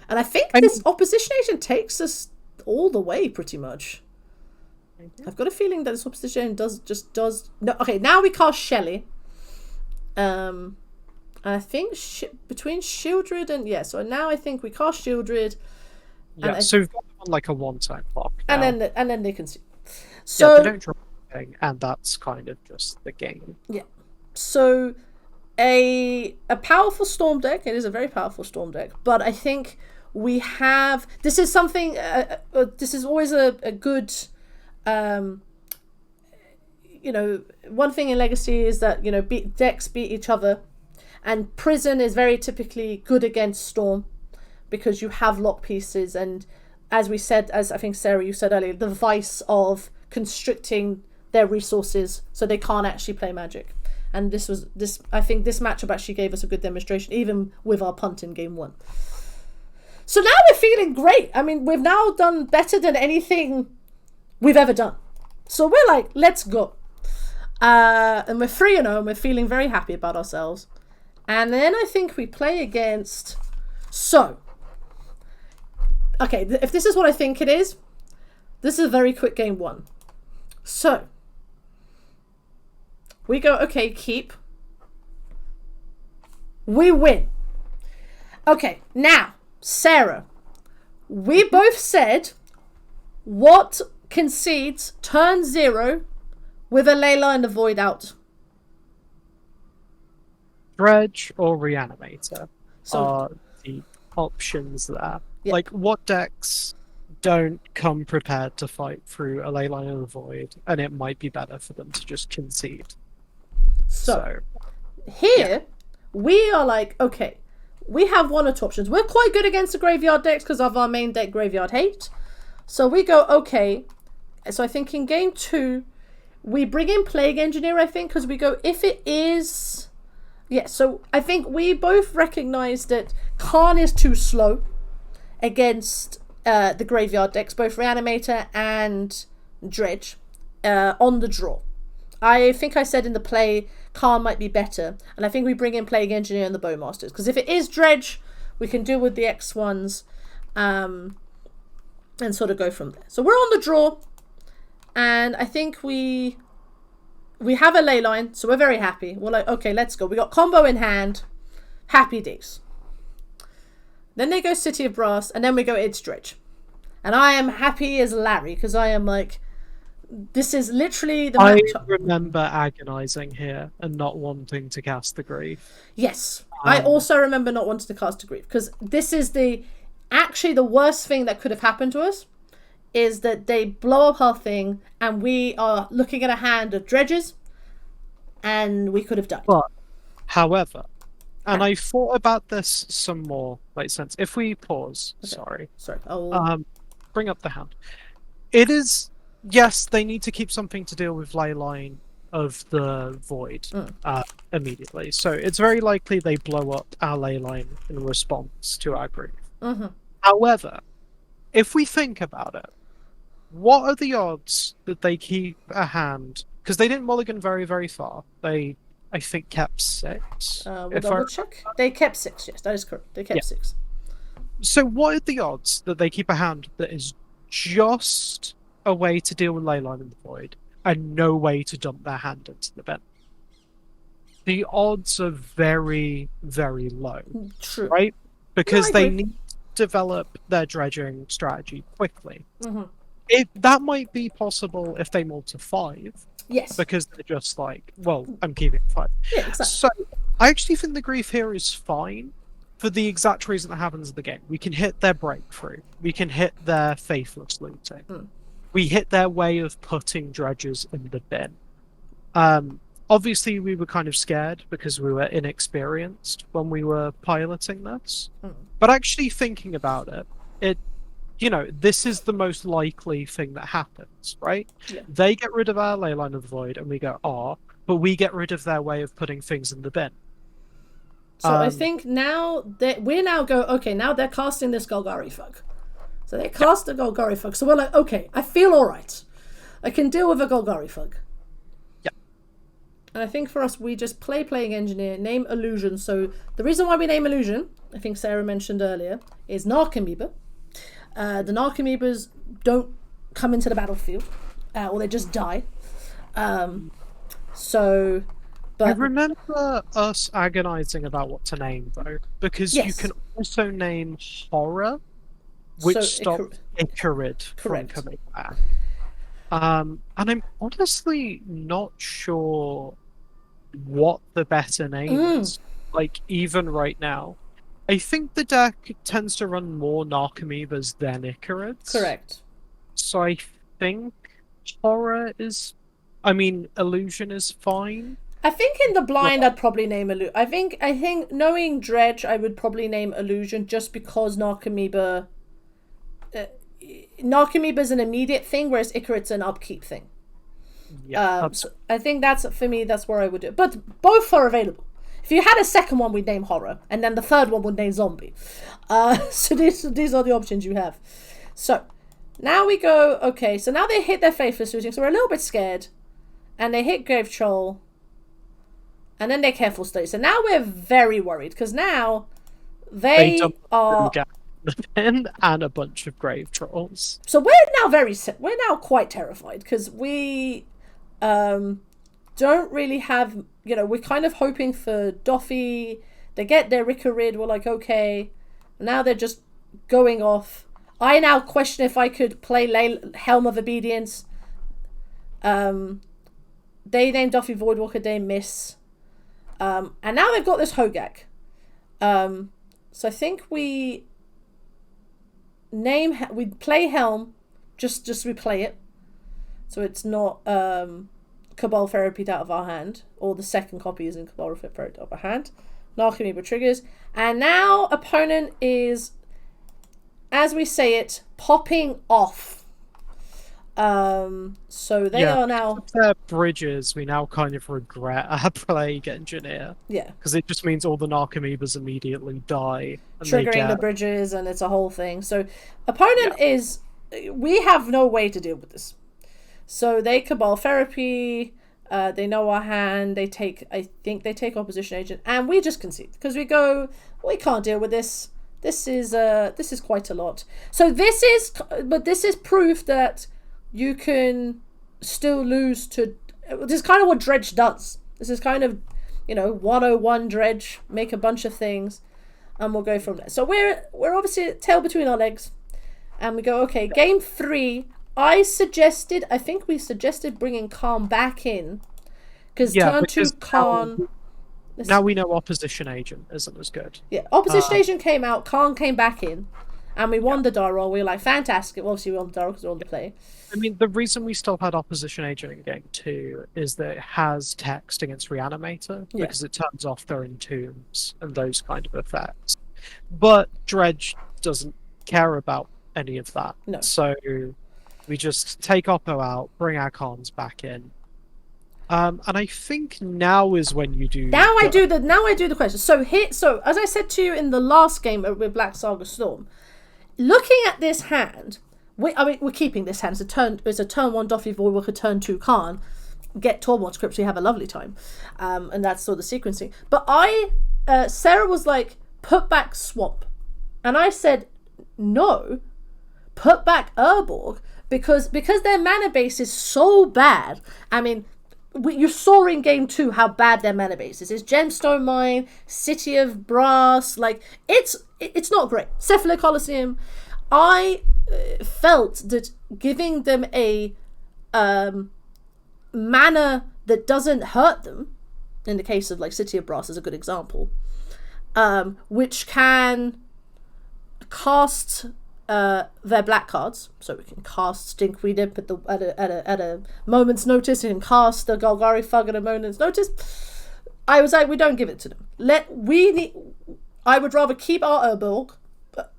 S1: And I think this Opposition Agent takes us all the way, pretty much. I've got a feeling that this Opposition Agent does. No, okay, now we cast Shelly. I think between Shieldred and so now I think we cast Shieldred.
S2: Yeah, so we've got them on like a one-time clock now.
S1: And then they can see. So
S2: they don't draw anything, and that's kind of just the game. Yeah.
S1: So a powerful Storm deck. It is a very powerful Storm deck, but I think we have. This is something. This is always a good. One thing in Legacy is that decks beat each other, and Prison is very typically good against Storm, because you have lock pieces, and as we said, as I think Sarah you said earlier, the vice of constricting their resources so they can't actually play Magic. And I think this matchup actually gave us a good demonstration, even with our punt in game 1. So now we're feeling great. I mean, we've now done better than anything we've ever done. So we're like, let's go. And we're 3-0, and we're feeling very happy about ourselves. And then I think we play against... So, okay, if this is what I think it is, this is a very quick game 1. So, we go, okay, keep. We win. Okay, now, Sarah, we both said what concedes turn 0 with a Leyline the Void out.
S2: Dredge or Reanimator are the options there. Yep. Like, what decks don't come prepared to fight through a Leyline of the Void, and it might be better for them to just concede. So here, we are like, okay, we have 1 or 2 options. We're quite good against the graveyard decks because of our main deck, Graveyard Hate. So we go, okay. So I think in game 2, we bring in Plague Engineer, I think, because we go, if it is... Yeah, so I think we both recognize that Khan is too slow against the graveyard decks, both Reanimator and Dredge, on the draw. I think I said in the play, Khan might be better, and I think we bring in Plague Engineer and the Bowmasters, because if it is Dredge, we can deal with the X1s and sort of go from there. So we're on the draw, and I think we have a Leyline, so we're very happy. We're like, okay, let's go. We got combo in hand. Happy days. Then they go City of Brass, and then we go It's Dredge. And I am happy as Larry, because I am like, this is literally the matchup. I remember agonizing here and not wanting to cast the Grief.
S1: Yes. I also remember not wanting to cast the Grief, because this is actually the worst thing that could have happened to us, is that they blow up our thing, and we are looking at a hand of Dredges, and we could have died.
S2: But, however, and I thought about this some more, like, since if we pause,
S1: sorry,
S2: bring up the hand. It is, yes, they need to keep something to deal with Leyline of the Void immediately. So it's very likely they blow up our Leyline in response to our Grief.
S1: Mm-hmm.
S2: However, if we think about it, what are the odds that they keep a hand? Because they didn't mulligan very, very far. They, I think, kept 6.
S1: We'll double check. They kept 6, yes, that is correct. They kept 6.
S2: So what are the odds that they keep a hand that is just a way to deal with Leyline in the Void and no way to dump their hand into the bin? The odds are very, very low.
S1: True.
S2: Right? Because
S1: No, I
S2: they
S1: agree.
S2: need to develop their dredging strategy quickly.
S1: Mm-hmm.
S2: That might be possible if they mull to 5,
S1: Yes.
S2: because they're just like, well, I'm keeping 5.
S1: Yeah, exactly.
S2: So I actually think the grief here is fine for the exact reason that happens in the game. We can hit their breakthrough. We can hit their faithless looting. We hit their way of putting dredges in the bin. Obviously, we were kind of scared because we were inexperienced when we were piloting this. But actually thinking about it, this is the most likely thing that happens, right?
S1: Yeah.
S2: They get rid of our Leyline of the Void, and we go, but we get rid of their way of putting things in the bin.
S1: So I think now that we're now now they're casting this Golgari Fug. So they cast the Golgari Fug. So we're like, okay, I feel all right. I can deal with a Golgari Fug.
S2: Yeah.
S1: And I think for us, we just playing engineer, name illusion. So the reason why we name illusion, I think Sarah mentioned earlier, is Narcomoeba. The Narcomoebas don't come into the battlefield, or they just die. But
S2: I remember us agonizing about what to name, though, because you can also name Horror, which stops Icarid from coming back. And I'm honestly not sure what the better name is. Like, even right now. I think the deck tends to run more Narcomoebas than Icarids.
S1: Correct.
S2: So I think Horror is... Illusion is fine.
S1: I think in the blind I'd probably name Illusion. I think knowing Dredge, I would probably name Illusion just because Narcomoeba is an immediate thing, whereas Icarid's an upkeep thing.
S2: Yeah,
S1: so I think that's where I would do it. But both are available. If you had a second one, we'd name Horror, and then the third one would name Zombie. So these are the options you have. So now we go, okay, so now they hit their Faithless Looting, so we're a little bit scared. And they hit Grave Troll. And then they're Careful Study. So now we're very worried, because now they are...
S2: and a bunch of Grave Trolls.
S1: So we're now quite terrified, because we don't really have... we're kind of hoping for Dauthi. They get their Icarid. We're like, okay. Now they're just going off. I now question if I could play Helm of Obedience. They named Dauthi Voidwalker. They miss. And now they've got this Hogak. So I think we play Helm. Just replay it. So it's not... Cabal Therapy out of our hand, or the second copy is in Cabal Therapy out of our hand. Narcomoeba triggers, and now opponent is, as we say it, popping off. So they are now...
S2: Their bridges, we now kind of regret our Plague Engineer.
S1: Yeah.
S2: Because it just means all the Narcomoebas immediately die. And
S1: triggering the bridges, and it's a whole thing. So opponent is... We have no way to deal with this. So they Cabal Therapy, they know our hand, I think they take Opposition Agent, and we just concede. Because we go, we can't deal with this. This is quite a lot. So this is proof that you can still lose to... This is kind of what Dredge does. This is kind of, 101 Dredge, make a bunch of things, and we'll go from there. So we're obviously tail between our legs, and we go, okay, game 3... I think we suggested bringing Khan back in, because turn 2 Khan...
S2: Now we know Opposition Agent isn't as good.
S1: Yeah, Opposition Agent came out, Khan came back in, and we won the die roll. We were like, fantastic. Well, obviously we won the die roll because we won the play.
S2: The reason we still had Opposition Agent in game 2 is that it has text against Reanimator, because it turns off their entombs and those kind of effects. But Dredge doesn't care about any of that.
S1: No.
S2: So... we just take Oppo out, bring our cons back in. And I think now is when you do... Now I do
S1: the question. So as I said to you in the last game with Black Saga Storm, looking at this hand, we're keeping this hand. It's a turn 1 Dauthi Voidwalker, turn 2 Khan. Get Tormod scripts, you have a lovely time. And that's sort of the sequencing. But Sarah was like, put back Swamp. And I said, no, put back Urborg, because their mana base is so bad. I mean, you saw in game 2 how bad their mana base is. It's Gemstone Mine, City of Brass, like, it's not great. Cephalid Colosseum. I felt that giving them a mana that doesn't hurt them, in the case of like City of Brass is a good example, which can cast their black cards, so we can cast Stinkweed Imp at a moment's notice, and cast the Golgari Fug at a moment's notice. I was like, we don't give it to them. I would rather keep our Urborg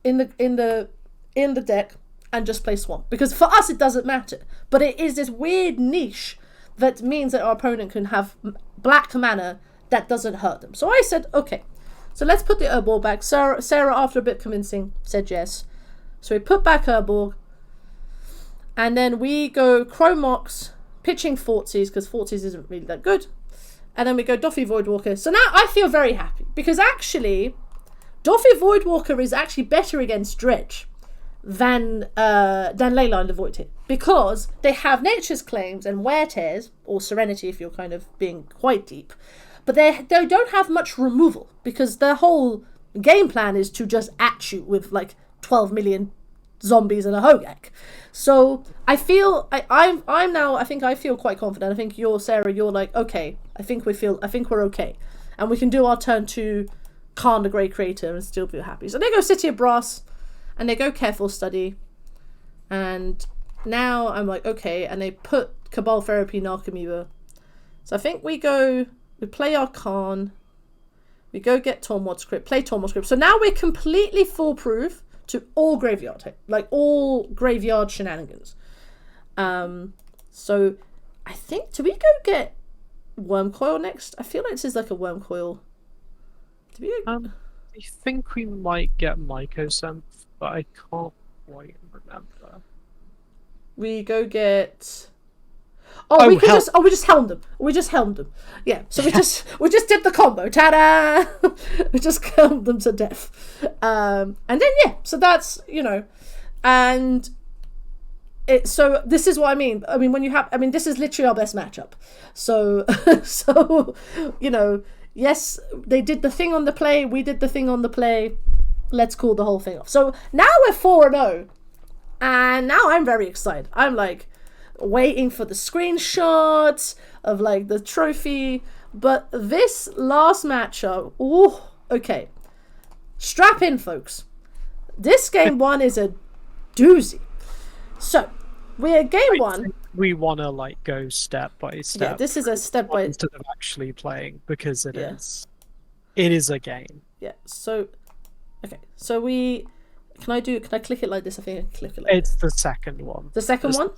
S1: in the deck and just play Swamp, because for us it doesn't matter, but it is this weird niche that means that our opponent can have black mana that doesn't hurt them. So I said, okay, so let's put the Urborg back. Sarah, after a bit convincing, said yes. So we put back Urborg, and then we go Chrome Mox, pitching Thoughtseize, because Thoughtseize isn't really that good, and then we go Dauthi Voidwalker. So now I feel very happy, because actually Dauthi Voidwalker is actually better against Dredge than Leyline the Void Hit, because they have Nature's Claims and Wear Tears, or Serenity if you're kind of being quite deep, but they don't have much removal, because their whole game plan is to just at you with like 12 million zombies and a Hogak. So I feel I'm now, I think I feel quite confident. I think Sarah, you're like, okay, I think we're okay, and we can do our turn to Khan the Great Creator and still be happy. So they go City of Brass, and they go Careful Study, and now I'm like, okay, and they put Cabal Therapy, Narcomoeba. So I think we play our Khan, we go get Tormod's Crypt, play Tormod's Crypt. So now we're completely foolproof to all graveyard, like all graveyard shenanigans. So I think, do we go get Wormcoil next? I feel like this is like a Wormcoil.
S2: I think we might get Mycosynth, but I can't quite remember.
S1: We go get. We just helmed them. We just helmed them. Yeah. So we just did the combo. Ta-da! We just helmed them to death. And then so that's and it. So this is what I mean. I mean, when you have. I mean, this is literally our best matchup. So yes, they did the thing on the play. We did the thing on the play. Let's call the whole thing off. So now we're 4-0, and now I'm very excited. I'm like waiting for the screenshots of like the trophy. But this last matchup, okay, strap in, folks. This game 1 is a doozy. So we're game 1.
S2: We want to like go step by step.
S1: Yeah, this is a step by
S2: instead of actually playing, because it is a game. Yeah.
S1: So okay. So can I click it like this? I think I can click it like
S2: it's the second one.
S1: The second one?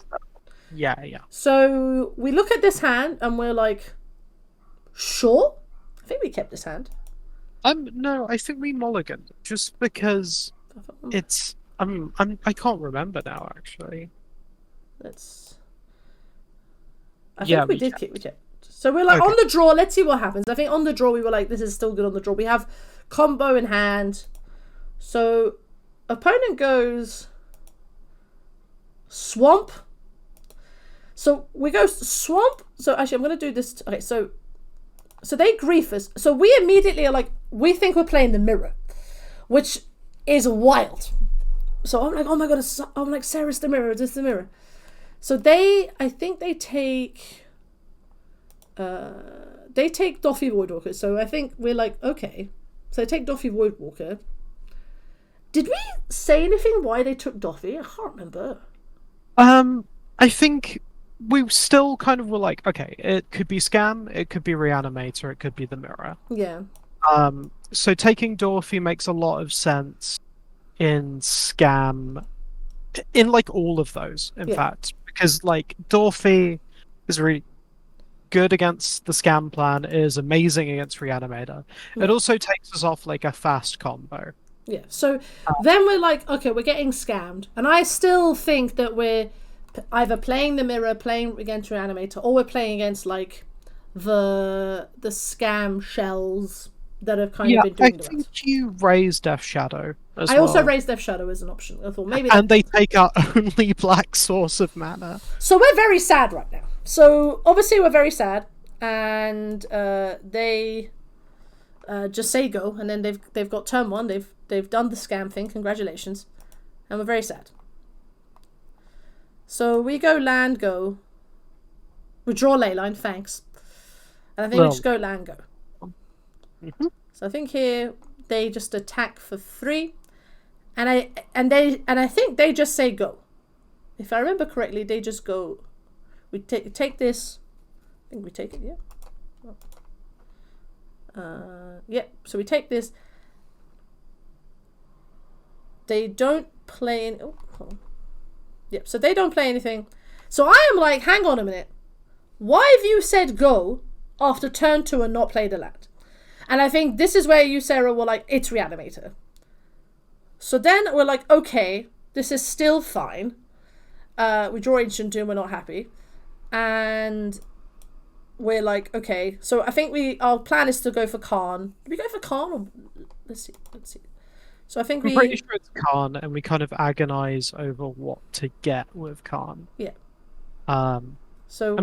S2: Yeah.
S1: So we look at this hand and we're like, sure. I think we kept this hand.
S2: No, I think we mulliganed, just because it's I can't remember now actually.
S1: I think we did. So we're like, okay, on the draw, let's see what happens. I think on the draw we were like, this is still good on the draw. We have combo in hand. So opponent goes Swamp. So we go Swamp. So actually I'm going to do this. Okay, so they grief us. So we immediately are like, we think we're playing the mirror, which is wild. So I'm like, oh my god, I'm like, Sarah's the mirror, this is the mirror. So I think they take Dauthi Voidwalker. So I think we're like, okay. So they take Dauthi Voidwalker. Did we say anything why they took Dauthi? I can't remember.
S2: I think we still kind of were like, okay, it could be Scam, it could be Reanimator, it could be the mirror.
S1: Yeah.
S2: So taking Dauthi makes a lot of sense in Scam, in like all of those, in fact, because like Dauthi is really good against the Scam plan, is amazing against Reanimator. It also takes us off like a fast combo.
S1: Yeah, so then we're like, okay, we're getting scammed, and I still think that we're either playing the mirror, playing against Reanimator, or we're playing against like the scam shells that have kind of been doing
S2: I
S1: the
S2: think
S1: rounds.
S2: you raise Death Shadow as
S1: I
S2: well.
S1: also raised Death Shadow as an option. I thought maybe
S2: and they take our only black source of mana.
S1: So we're very sad right now. So obviously we're very sad, and they just say go, and then they've got turn one. They've done the scam thing. Congratulations, and we're very sad. So we go land go. We draw Leyline. Thanks, and I think we just go land go. So I think here they just attack for 3, and I think they just say go. If I remember correctly, they just go. We take this. I think we take it. Yeah. So we take this. They don't play any. Oh, hold on. Yep. So they don't play anything. So I am like, hang on a minute. Why have you said go after turn 2 and not play the land? And I think this is where you, Sarah, were like, it's Reanimator. So then we're like, okay, this is still fine. We draw Ancient Doom, we're not happy. And we're like, okay. So I think our plan is to go for Khan. Did we go for Khan? Or... Let's see. So I think
S2: I'm pretty sure it's Khan, and we kind of agonize over what to get with Khan.
S1: Yeah.
S2: And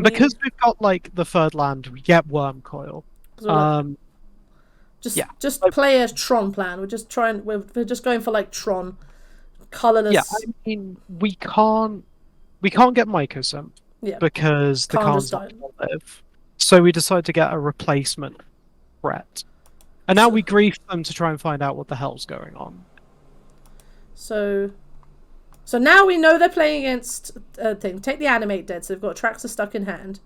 S2: because we've got like the third land, we get Worm Coil.
S1: Just play a Tron plan. We're just going for like Tron, colorless.
S2: Yeah, I mean we can't get Mycosynth because the Khan's not live. So we decide to get a replacement threat, and now we grief them to try and find out what the hell's going on.
S1: So now we know they're playing against thing. Take the Animate Dead. So they've got Traxxas stuck in hand.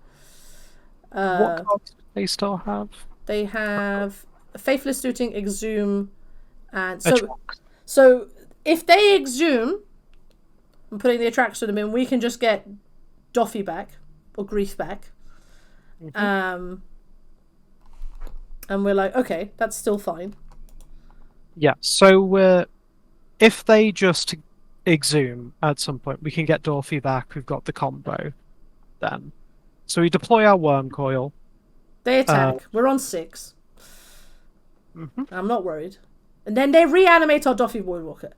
S2: What cards do they still have?
S1: They have Faithless Looting, Exhume, and so if they Exhume, I'm putting the Attracts to them in, we can just get Dauthi back or Grief back. And we're like, okay, that's still fine.
S2: Yeah. So if they just Exhume at some point, we can get Dauthi back. We've got the combo then. So we deploy our Worm Coil.
S1: They attack. We're on 6. I'm not worried. And then they reanimate our Dauthi Voidwalker.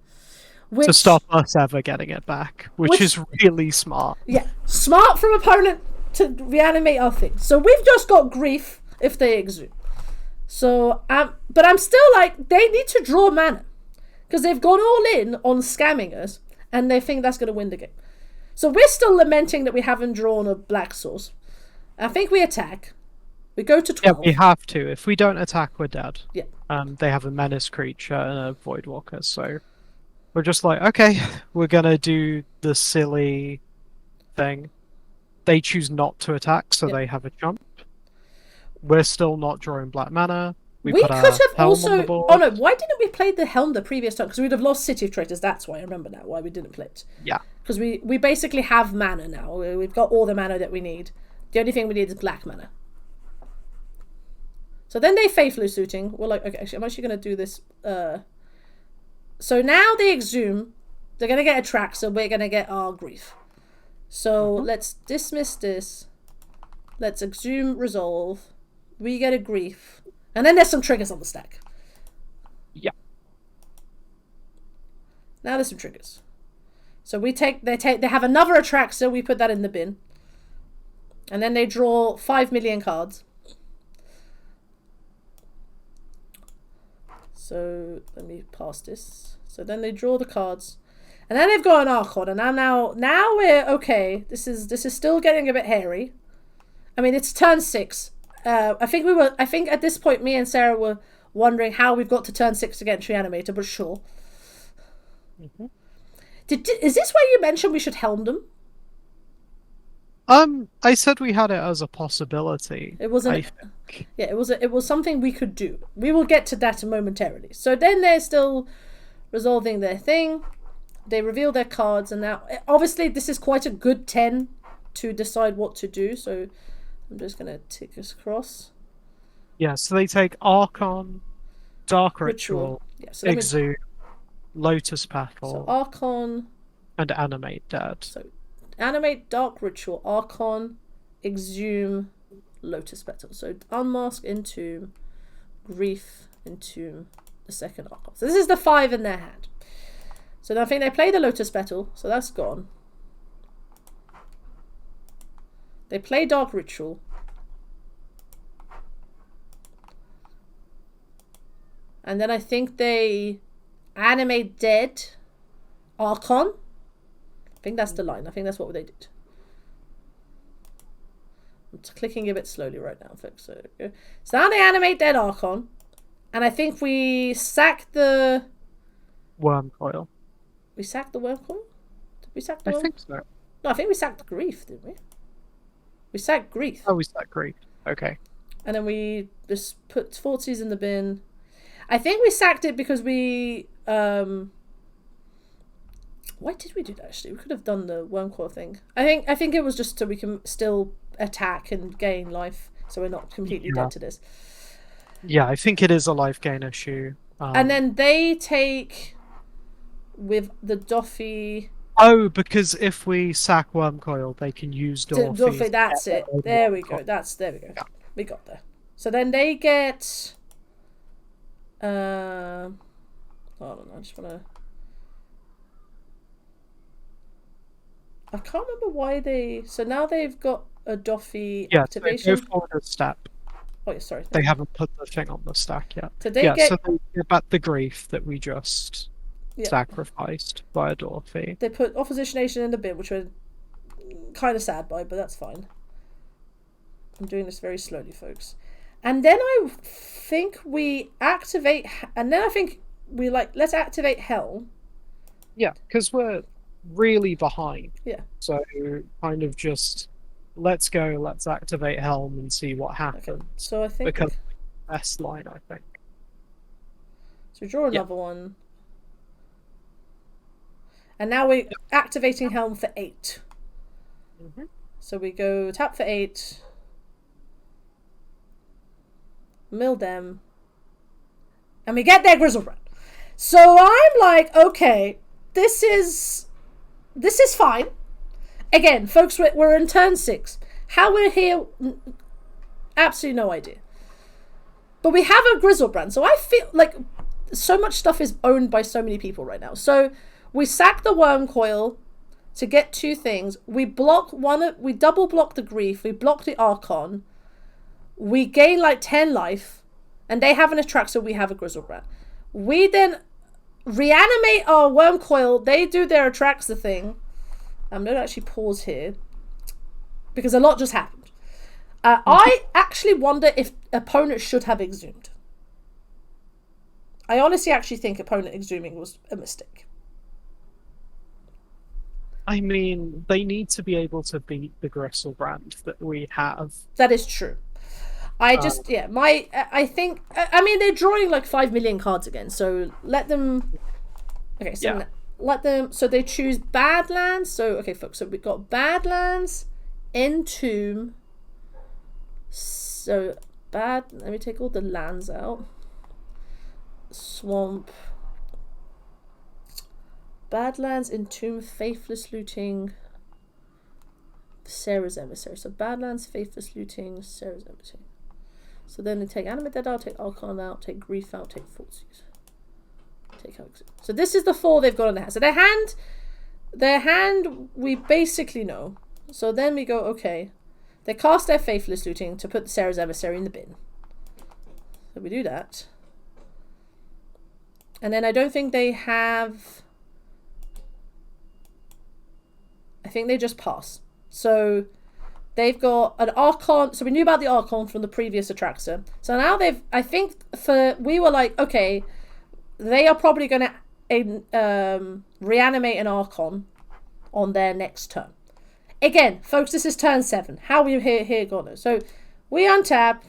S2: To stop us ever getting it back, which is really smart.
S1: Yeah, smart from opponent to reanimate our thing. So we've just got grief if they Exhume. So, but I'm still like, they need to draw mana. Because they've gone all in on scamming us, and they think that's going to win the game. So we're still lamenting that we haven't drawn a black source. I think we attack. We go to 12.
S2: Yeah, we have to. If we don't attack, we're dead.
S1: Yeah.
S2: They have a menace creature and a Voidwalker, so we're just like, okay, we're gonna do the silly thing. They choose not to attack, so they have a jump. We're still not drawing black mana. We could have also.
S1: Oh no! Why didn't we play the Helm the previous time? Because we'd have lost City of Traitors. That's why I remember now why we didn't play it.
S2: Yeah.
S1: Because we basically have mana now. We've got all the mana that we need. The only thing we need is black mana. So then they Faithless Looting. We're like, okay, actually, I'm actually going to do this. So now they Exhume. They're going to get a track, so we're going to get our grief. So let's dismiss this. Let's Exhume, Resolve. We get a grief. And then there's some triggers on the stack.
S2: Yeah.
S1: Now there's some triggers. So they have another attract, so we put that in the bin. And then they draw 5 million cards. So let me pass this. So then they draw the cards, and then they've got an Archon, and now we're okay. This is still getting a bit hairy. I mean, it's turn 6. I think at this point, me and Sarah were wondering how we've got to turn 6 against Reanimator, but sure. Is this where you mentioned we should helm them?
S2: I said we had it as a possibility.
S1: It wasn't. Yeah, it was something we could do. We will get to that momentarily. So then they're still resolving their thing. They reveal their cards, and now obviously this is quite a good 10 to decide what to do. So I'm just gonna tick this across.
S2: Yeah, so they take Archon, Dark Ritual, Exhume, Lotus Petal,
S1: so Archon,
S2: and Animate Dead.
S1: So Animate, Dark Ritual, Archon, Exhume, Lotus Petal. So Unmask, Entomb, Grief, Entomb the second Archon. So this is the 5 in their hand. So then I think they play the Lotus Petal, so that's gone. They play Dark Ritual. And then I think they animate Dead Archon. I think that's the line. I think that's what they did. I'm clicking a bit slowly right now, folks. So now they animate Dead Archon. And I think we sack the...
S2: Worm Coil.
S1: We sacked the Worm Coil? Did we sack the Worm?
S2: I think so.
S1: No, I think we sacked the Grief, didn't we? We sacked Grief.
S2: Oh, we sacked Grief. Okay.
S1: And then we just put Fortsies in the bin. I think we sacked it because we... Why did we do that, actually? We could have done the Worm Coil thing. I think it was just so we can still attack and gain life, so we're not completely dead to this.
S2: Yeah, I think it is a life gain issue.
S1: And then they take... with the Dauthi...
S2: Oh, because if we sack Worm Coil, they can use Dauthi.
S1: That's it. There we go. There we go. Yeah. We got there. So then they get... hold on, I just want to... I can't remember why they... So now they've got a Dauthi activation.
S2: Yeah, so go forward a step.
S1: Oh, yeah, sorry.
S2: They haven't put the thing on the stack yet.
S1: So they get...
S2: so they get back the Grief that we just sacrificed via Dauthi.
S1: They put Opposition Nation in the bin, which we're kind of sad by, but that's fine. I'm doing this very slowly, folks. And then I think we activate... And then I think we let's activate Helm.
S2: Yeah, because we're really behind.
S1: Yeah.
S2: So kind of just... Let's go, let's activate Helm and see what happens.
S1: Okay. So I think...
S2: Because best line, I think.
S1: So we draw another one. And now we're activating Helm for 8.
S2: Mm-hmm.
S1: So we go tap for 8. Mill them. And we get their Grizzlebrand. So I'm like, okay, this is fine. Again, folks, we're in turn 6. How we're here, absolutely no idea. But we have a Grizzlebrand, so I feel like so much stuff is owned by so many people right now. So we sack the Worm Coil to get 2 things. We block we double block the Grief. We block the Archon. We gain like 10 life, and they have an Attract, so we have a Grizzlebrand. We then reanimate our Worm Coil. They do their Attracts the thing. I'm going to actually pause here because a lot just happened. I actually wonder if opponents should have exhumed. I honestly actually think opponent exhuming was a mistake.
S2: I mean, they need to be able to beat the Grizzlebrand that we have.
S1: That is true. I just, I think, I mean, they're drawing like 5 million cards again, so let them, okay, so let them, so they choose Badlands, so, okay, folks, so we've got Badlands, Entomb, so, let me take all the lands out, Swamp, Badlands, Entomb, Faithless Looting, Sarah's Emissary, so Badlands, Faithless Looting, Sarah's Emissary. So then they take Animate Dead out, take Archon out, take Grief out, take Fortsies. Take out. So this is the 4 they've got on their hand. So their hand, we basically know. So then we go, okay. They cast their Faithless Looting to put the Sarah's Emissary in the bin. So we do that. And then I don't think they have... I think they just pass. So... They've got an Archon. So we knew about the Archon from the previous Attractor. So now I think we were like, okay, they are probably going to reanimate an Archon on their next turn. Again, folks, this is turn 7. How are we here gonna? So we untap.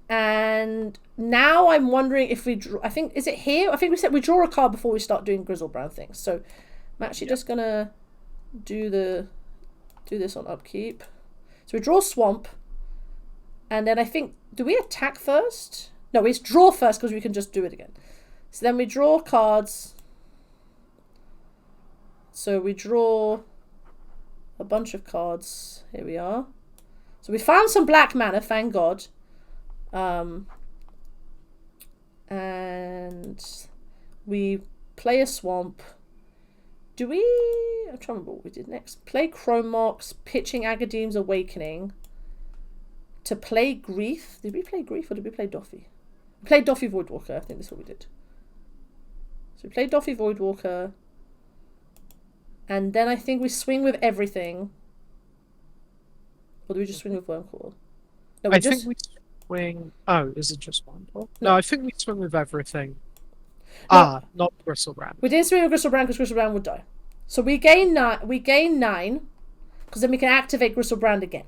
S1: And now I'm wondering if we draw, I think, is it here? I think we said we draw a card before we start doing Grizzlebrand things. So I'm actually just going to do this on upkeep. So we draw Swamp, and then I think, do we attack first? No, we draw first because we can just do it again. So then we draw cards. So we draw a bunch of cards. Here we are. So we found some black mana, thank God. and we play a swamp. I'm trying to remember what we did next. Play Chrome Marks, pitching Agadeem's Awakening. To play Grief. Did we play Grief or did we play Dauthi? We played Dauthi Voidwalker. I think that's what we did. So we played Dauthi Voidwalker. And then I think we swing with everything. Or do we just swing with Wormcoil? No,
S2: I think we swing... Oh, is it just one? No, I think we swing with everything. No, not Gristlebrand.
S1: We didn't swing with Gristlebrand because Gristlebrand would die. So we gain 9, because then we can activate Gristlebrand again.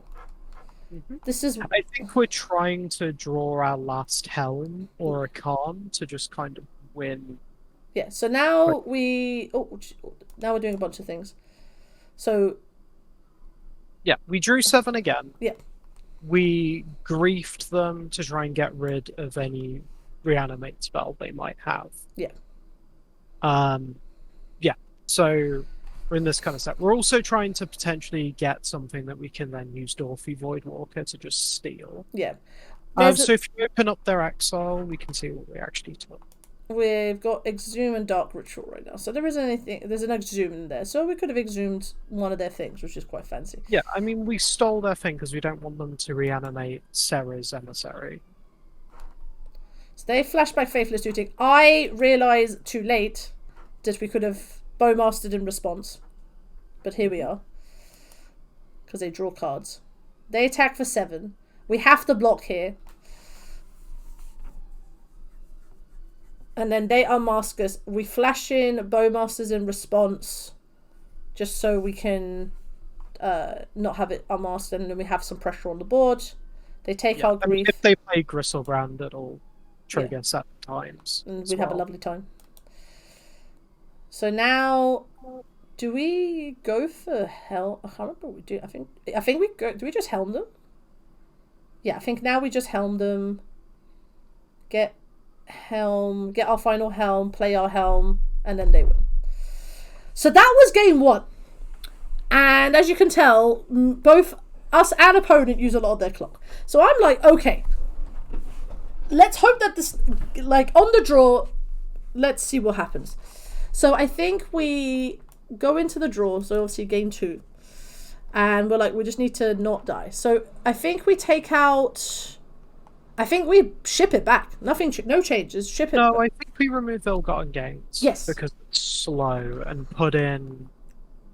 S1: This is...
S2: I think we're trying to draw our last Helm or a Khan to just kind of win.
S1: Yeah, so now now we're doing a bunch of things. So...
S2: Yeah, we drew 7 again.
S1: Yeah.
S2: We griefed them to try and get rid of any reanimate spell they might have.
S1: Yeah.
S2: Yeah, so we're in this kind of set. We're also trying to potentially get something that we can then use Dauthi Voidwalker to just steal.
S1: Yeah.
S2: So if you open up their exile, we can see what we actually took.
S1: We've got Exhume and Dark Ritual right now. So there's an Exhume in there. So we could have exhumed one of their things, which is quite fancy.
S2: Yeah, I mean, we stole their thing because we don't want them to reanimate Serra's Emissary.
S1: So they flashback Faithless Looting. I realised too late that we could have Bowmastered in response. But here we are. Because they draw cards. They attack for 7. We have to block here. And then they unmask us. We flash in Bowmasters in response. Just so we can not have it unmasked. And then we have some pressure on the board. They take our grief.
S2: If they play Gristlebrand, it'll trigger set times.
S1: And we'd have a lovely time. So now, do we go for Helm? I can't remember what we do. I think we go. Do we just Helm them? Yeah, I think now we just Helm them. Get our final Helm, play our Helm, and then they win. So that was game 1. And as you can tell, both us and opponent use a lot of their clock. So I'm like, okay, let's hope that this, like, on the draw, let's see what happens. So I think we go into the draw, so obviously game 2. And we're like, we just need to not die. So I think we take out... I think we ship it back. No changes. Ship it back.
S2: I think we remove Ill-Gotten Gains.
S1: Yes.
S2: Because it's slow and put in...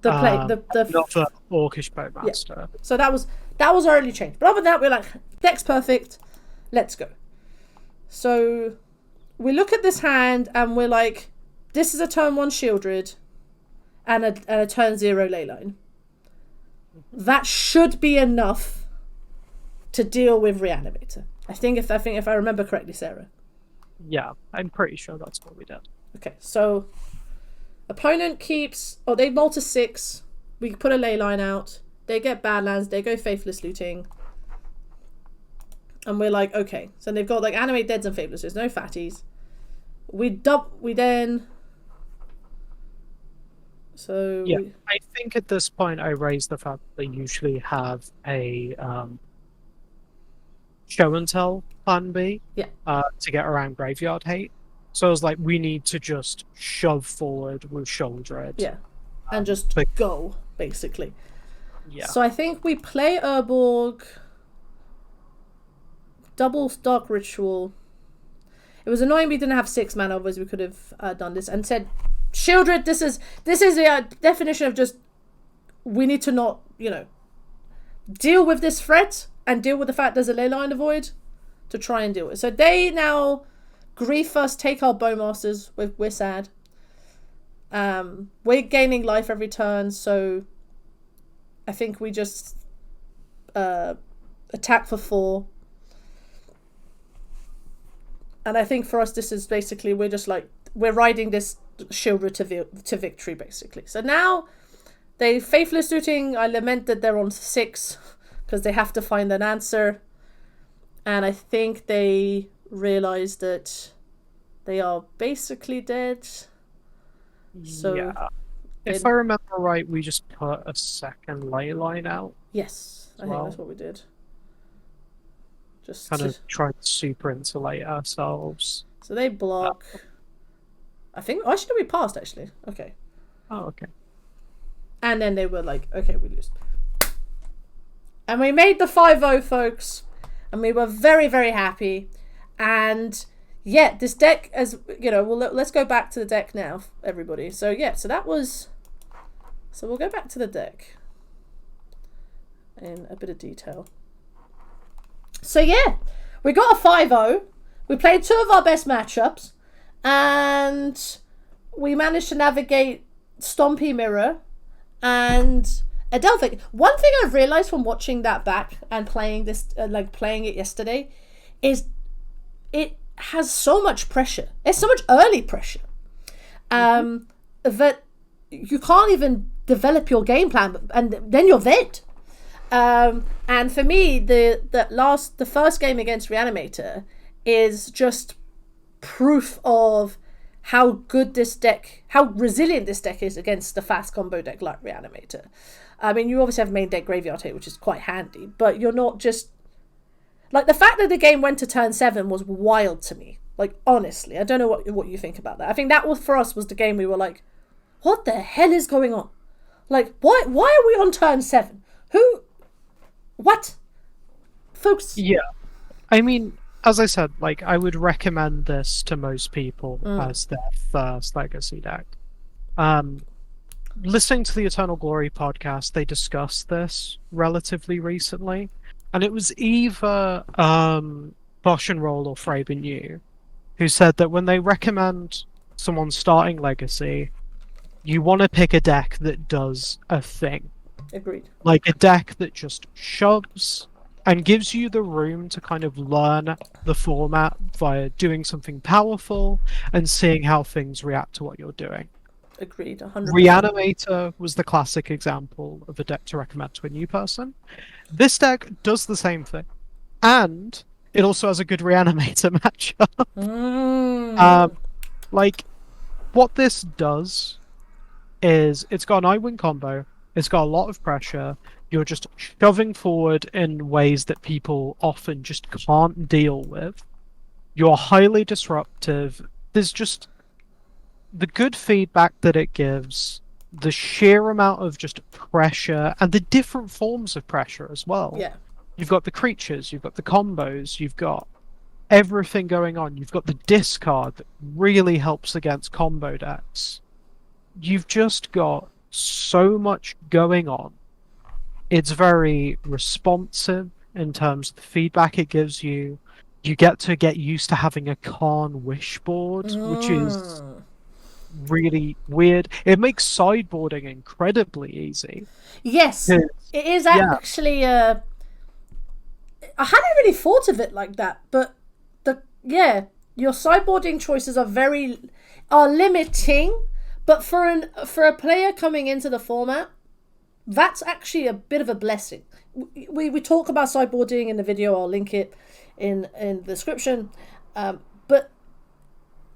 S1: The
S2: Orcish Bowmaster.
S1: Yeah. So that was our only change. But other than that, we're like, deck's perfect. Let's go. So we look at this hand and we're like, this is a turn 1 Shieldred and a turn 0 Leyline. That should be enough to deal with Reanimator. I think if I remember correctly, Sarah.
S2: Yeah, I'm pretty sure that's what we did.
S1: Okay, so opponent keeps... Oh, they mull to 6. We put a Leyline out. They get Badlands. They go Faithless Looting. And we're like, okay. So they've got like Animate Deads and Faithless. There's no fatties. We then... So...
S2: Yeah, I think at this point I raised the fact that they usually have a... show and tell plan B to get around graveyard hate. So I was like, we need to just shove forward with Shouldred.
S1: Yeah. And just go, basically.
S2: Yeah.
S1: So I think we play Urborg, double Dark Ritual. It was annoying we didn't have 6 mana, otherwise we could have done this. And said, Shieldred, this is the definition of just, we need to not, deal with this threat and deal with the fact there's a Leyline Void to try and deal with. So they now grief us, take our Bowmasters. We're sad. We're gaining life every turn, so I think we just attack for 4. And I think for us this is basically, we're riding this Shieldred to victory, basically. So now they Faithless Looting. I lament that they're on 6 because they have to find an answer. And I think they realize that they are basically dead. So
S2: yeah. If I remember right, we just put a second Leyline out.
S1: Yes, I think that's what we did. Just
S2: kind of try to super insulate ourselves.
S1: So they block. I think. Actually, we passed, actually. Okay.
S2: Oh, okay.
S1: And then they were like, okay, we lose. And we made the 5-0, folks. And we were very, very happy. And yeah, this deck, as you know, let's go back to the deck now, everybody. So yeah, so that was... So we'll go back to the deck in a bit of detail. So yeah, we got a 5-0. We played 2 of our best matchups. And we managed to navigate Stompy Mirror and Adelphic. One thing I've realized from watching that back and playing this, playing it yesterday, is it has so much pressure. It's so much early pressure that you can't even develop your game plan, and then you're dead. And for me, the first game against Reanimator is just proof of how good this deck, how resilient this deck is against the fast combo deck like Reanimator. I mean, you obviously have main deck Graveyard here, which is quite handy, but you're not just... Like, the fact that the game went to turn 7 was wild to me. Like, honestly, I don't know what you think about that. I think that was, for us, was the game we were like, what the hell is going on? Like, why are we on turn 7? What? Folks?
S2: Yeah. I mean, as I said, like, I would recommend this to most people as their first Legacy deck. Listening to the Eternal Glory podcast, they discussed this relatively recently, and it was either Bosch and Roll or Fraben New who said that when they recommend someone starting Legacy, you want to pick a deck that does a thing.
S1: Agreed.
S2: Like a deck that just shoves and gives you the room to kind of learn the format via doing something powerful and seeing how things react to what you're doing.
S1: Agreed, 100%.
S2: Reanimator was the classic example of a deck to recommend to a new person. This deck does the same thing. And it also has a good Reanimator matchup. Like, what this does is it's got an I-Win combo, it's got a lot of pressure, you're just shoving forward in ways that people often just can't deal with. You're highly disruptive. There's just the good feedback that it gives, the sheer amount of just pressure, and the different forms of pressure as well.
S1: Yeah.
S2: You've got the creatures, you've got the combos, you've got everything going on. You've got the discard that really helps against combo decks. You've just got so much going on. It's very responsive in terms of the feedback it gives you. You get used to having a Khan wish board, which is really weird. It makes sideboarding incredibly easy.
S1: Yes, it is actually... I hadn't really thought of it like that, but your sideboarding choices are limiting, but for a player coming into the format, that's actually a bit of a blessing. We talk about sideboarding in the video. I'll link it in the description. But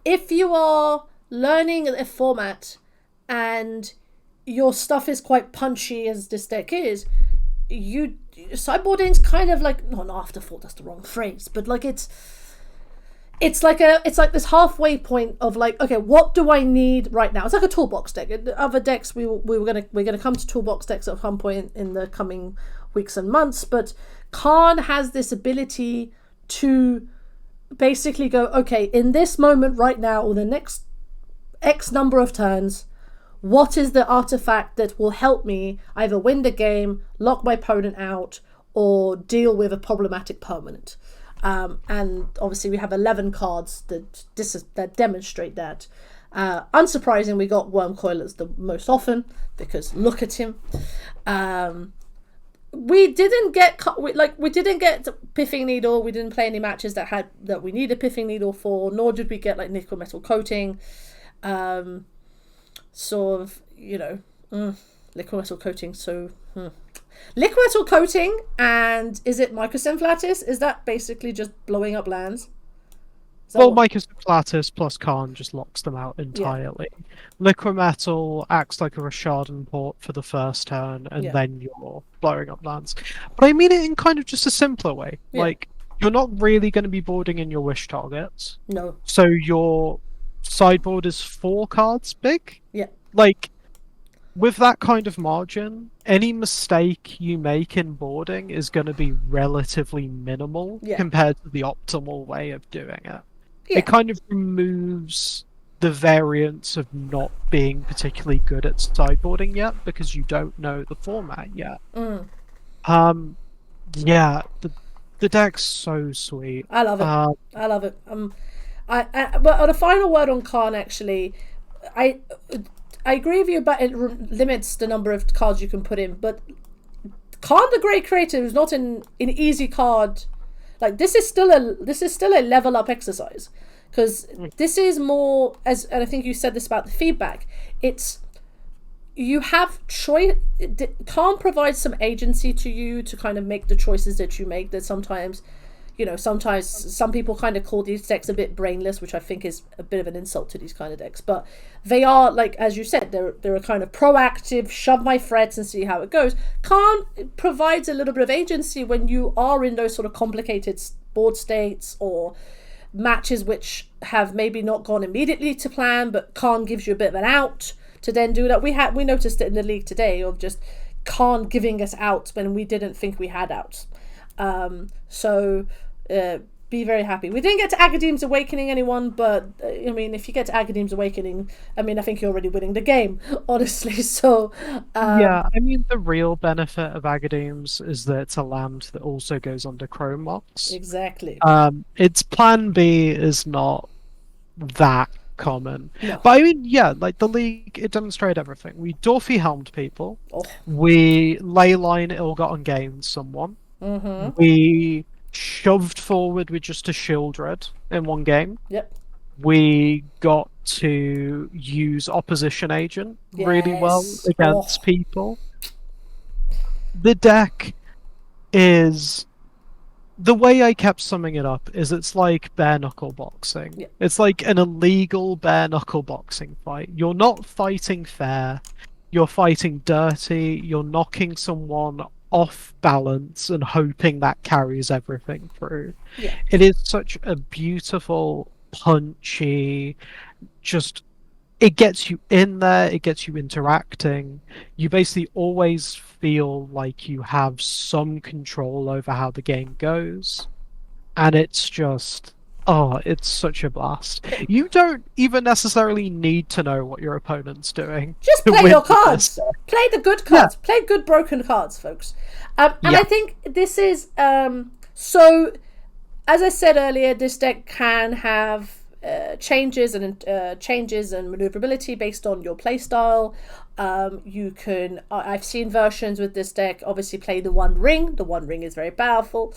S1: if you are learning a format and your stuff is quite punchy as this deck is, sideboarding's kind of like not an afterthought. That's the wrong phrase, but like it's like this halfway point of like, okay, what do I need right now? It's like a toolbox deck. Other decks we're gonna come to toolbox decks at some point in the coming weeks and months, but Khan has this ability to basically go, okay, in this moment right now or the next X number of turns, what is the artifact that will help me either win the game, lock my opponent out, or deal with a problematic permanent? And obviously we have 11 cards that demonstrate that. Unsurprising, we got Wormcoilers the most often because look at him. We didn't get Piffing Needle. We didn't play any matches that we needed Piffing Needle for, nor did we get like Nickel Metal Coating. Sort of, Liquid Metal Coating. So. Liquid Metal Coating, and is it Mycosynth Lattice? Is that basically just blowing up lands?
S2: Mycosynth Lattice plus Khan just locks them out entirely. Yeah. Liquid Metal acts like a Rashadan port for the first turn, and then you're blowing up lands. But I mean it in kind of just a simpler way. Yeah. Like, you're not really going to be boarding in your wish targets.
S1: No.
S2: So you're sideboard is 4 cards big.
S1: Yeah.
S2: Like, with that kind of margin, any mistake you make in boarding is going to be relatively minimal compared to the optimal way of doing it.
S1: Yeah.
S2: It kind of removes the variance of not being particularly good at sideboarding yet because you don't know the format yet. Yeah, the deck's so sweet.
S1: I love it. I love it. But on a final word on Khan, actually, I agree with you about it limits the number of cards you can put in, but Khan the Great Creator is not an easy card. Like, this is still a level up exercise, because this is more, and I think you said this about the feedback, it's, you have choice. Khan provides some agency to you to kind of make the choices that you make. That sometimes, sometimes some people kind of call these decks a bit brainless, which I think is a bit of an insult to these kind of decks. But they are, like, as you said, they're a kind of proactive, shove my threats and see how it goes. Khan provides a little bit of agency when you are in those sort of complicated board states or matches which have maybe not gone immediately to plan, but Khan gives you a bit of an out to then do that. We noticed it in the league today of just Khan giving us outs when we didn't think we had outs. So be very happy. We didn't get to Agadeem's Awakening anyone, but I mean, if you get to Agadeem's Awakening, I mean, I think you're already winning the game, honestly. So
S2: yeah, I mean, the real benefit of Agadeem's is that it's a land that also goes under Chrome Mox.
S1: Exactly.
S2: Its plan B is not that common.
S1: No.
S2: But I mean, yeah, like the league, it demonstrated everything. We Dauthi Helmed people. We Leyline Ill-Gotten Gains someone. We shoved forward with just a Shieldred in one game.
S1: Yep.
S2: We got to use Opposition Agent really well against people. The deck is... The way I kept summing it up is it's like bare knuckle boxing.
S1: Yeah.
S2: It's like an illegal bare knuckle boxing fight. You're not fighting fair. You're fighting dirty. You're knocking someone off balance and hoping that carries everything through.
S1: Yeah.
S2: It is such a beautiful, punchy, just... It gets you in there, it gets you interacting. You basically always feel like you have some control over how the game goes. And it's just... Oh, it's such a blast. You don't even necessarily need to know what your opponent's doing.
S1: Just play your cards. Play the good cards. Yeah. Play good broken cards, folks. And I think this is... so, as I said earlier, this deck can have... changes and maneuverability based on your playstyle. You can... I've seen versions with this deck obviously play the One Ring. The One Ring is very powerful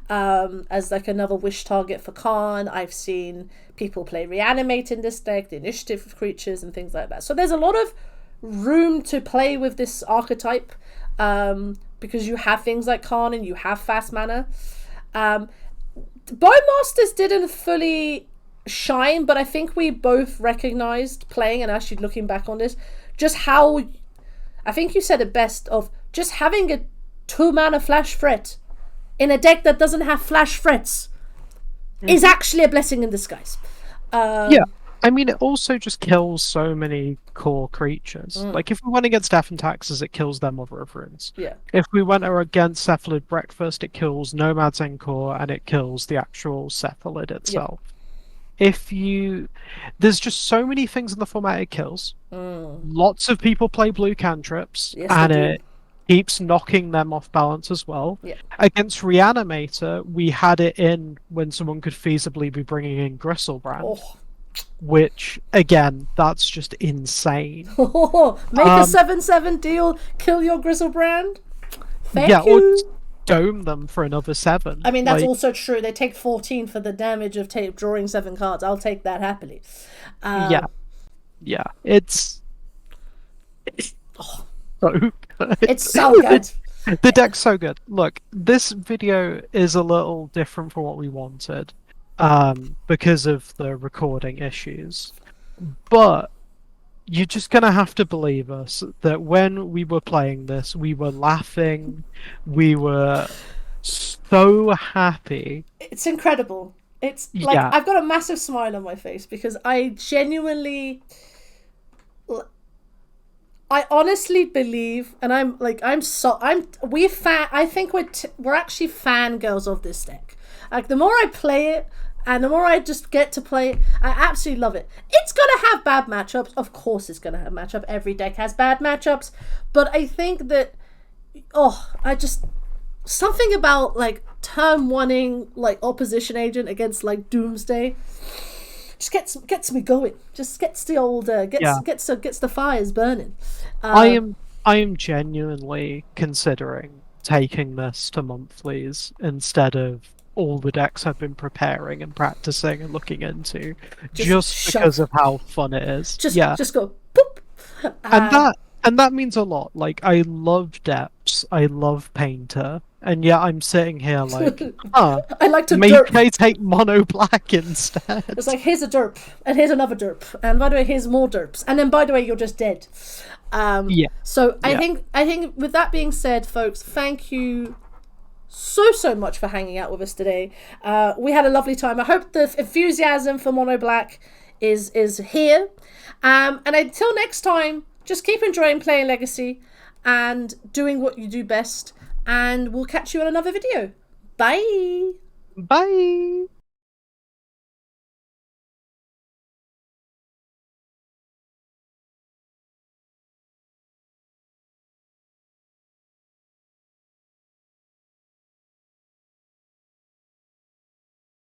S1: as like another wish target for Khan. I've seen people play Reanimate in this deck, the initiative of creatures and things like that. So there's a lot of room to play with this archetype because you have things like Khan and you have fast mana. Bowmasters didn't fully shine, but I think we both recognized playing and actually looking back on this just how, I think you said it best, of just having a 2-mana flash threat in a deck that doesn't have flash threats is actually a blessing in disguise.
S2: Yeah, I mean, it also just kills so many core creatures. Like, if we went against Death and Taxes, it kills their Mother of Runes.
S1: Yeah.
S2: If we went against Cephalid Breakfast, it kills Nomad's Encore and it kills the actual Cephalid itself. Yeah. There's just so many things in the format it kills. Lots of people play blue cantrips, and it keeps knocking them off balance as well.
S1: Yeah.
S2: Against Reanimator, we had it in when someone could feasibly be bringing in Gristlebrand, which, again, that's just insane.
S1: Make a 7/7 deal, kill your Gristlebrand. Thank you.
S2: Or dome them for another 7.
S1: I mean, that's also true. They take 14 for the damage of drawing 7 cards. I'll take that happily.
S2: Yeah. It's so good.
S1: It's so good.
S2: The deck's so good. Look, this video is a little different from what we wanted because of the recording issues. But you're just going to have to believe us that when we were playing this, we were laughing. We were so happy.
S1: It's incredible. It's like
S2: Yeah.
S1: I've got a massive smile on my face because I genuinely, I honestly believe, and I think we're actually fangirls of this deck. Like the more I play it, and the more I just get to play it, I absolutely love it. It's gonna have bad matchups, of course. It's gonna have matchup. Every deck has bad matchups, but I think that something about like turn oneing like opposition agent against like Doomsday just gets me going. Just gets the old gets the fires burning.
S2: I am genuinely considering taking this to monthlies instead of all the decks I've been preparing and practicing and looking into, just because of how fun it is.
S1: Just go boop.
S2: And that means a lot. Like, I love Depths, I love Painter, and yet I'm sitting here like,
S1: I like to
S2: maybe
S1: derp.
S2: I take Mono Black instead.
S1: It's like, here's a derp, and here's another derp, and by the way, here's more derps, and then by the way, you're just dead. So I think with that being said, folks, thank you so much for hanging out with us today. We had a lovely time. I hope the enthusiasm for Mono Black is here. And until next time, just keep enjoying playing Legacy and doing what you do best. And we'll catch you on another video. Bye.
S2: Bye.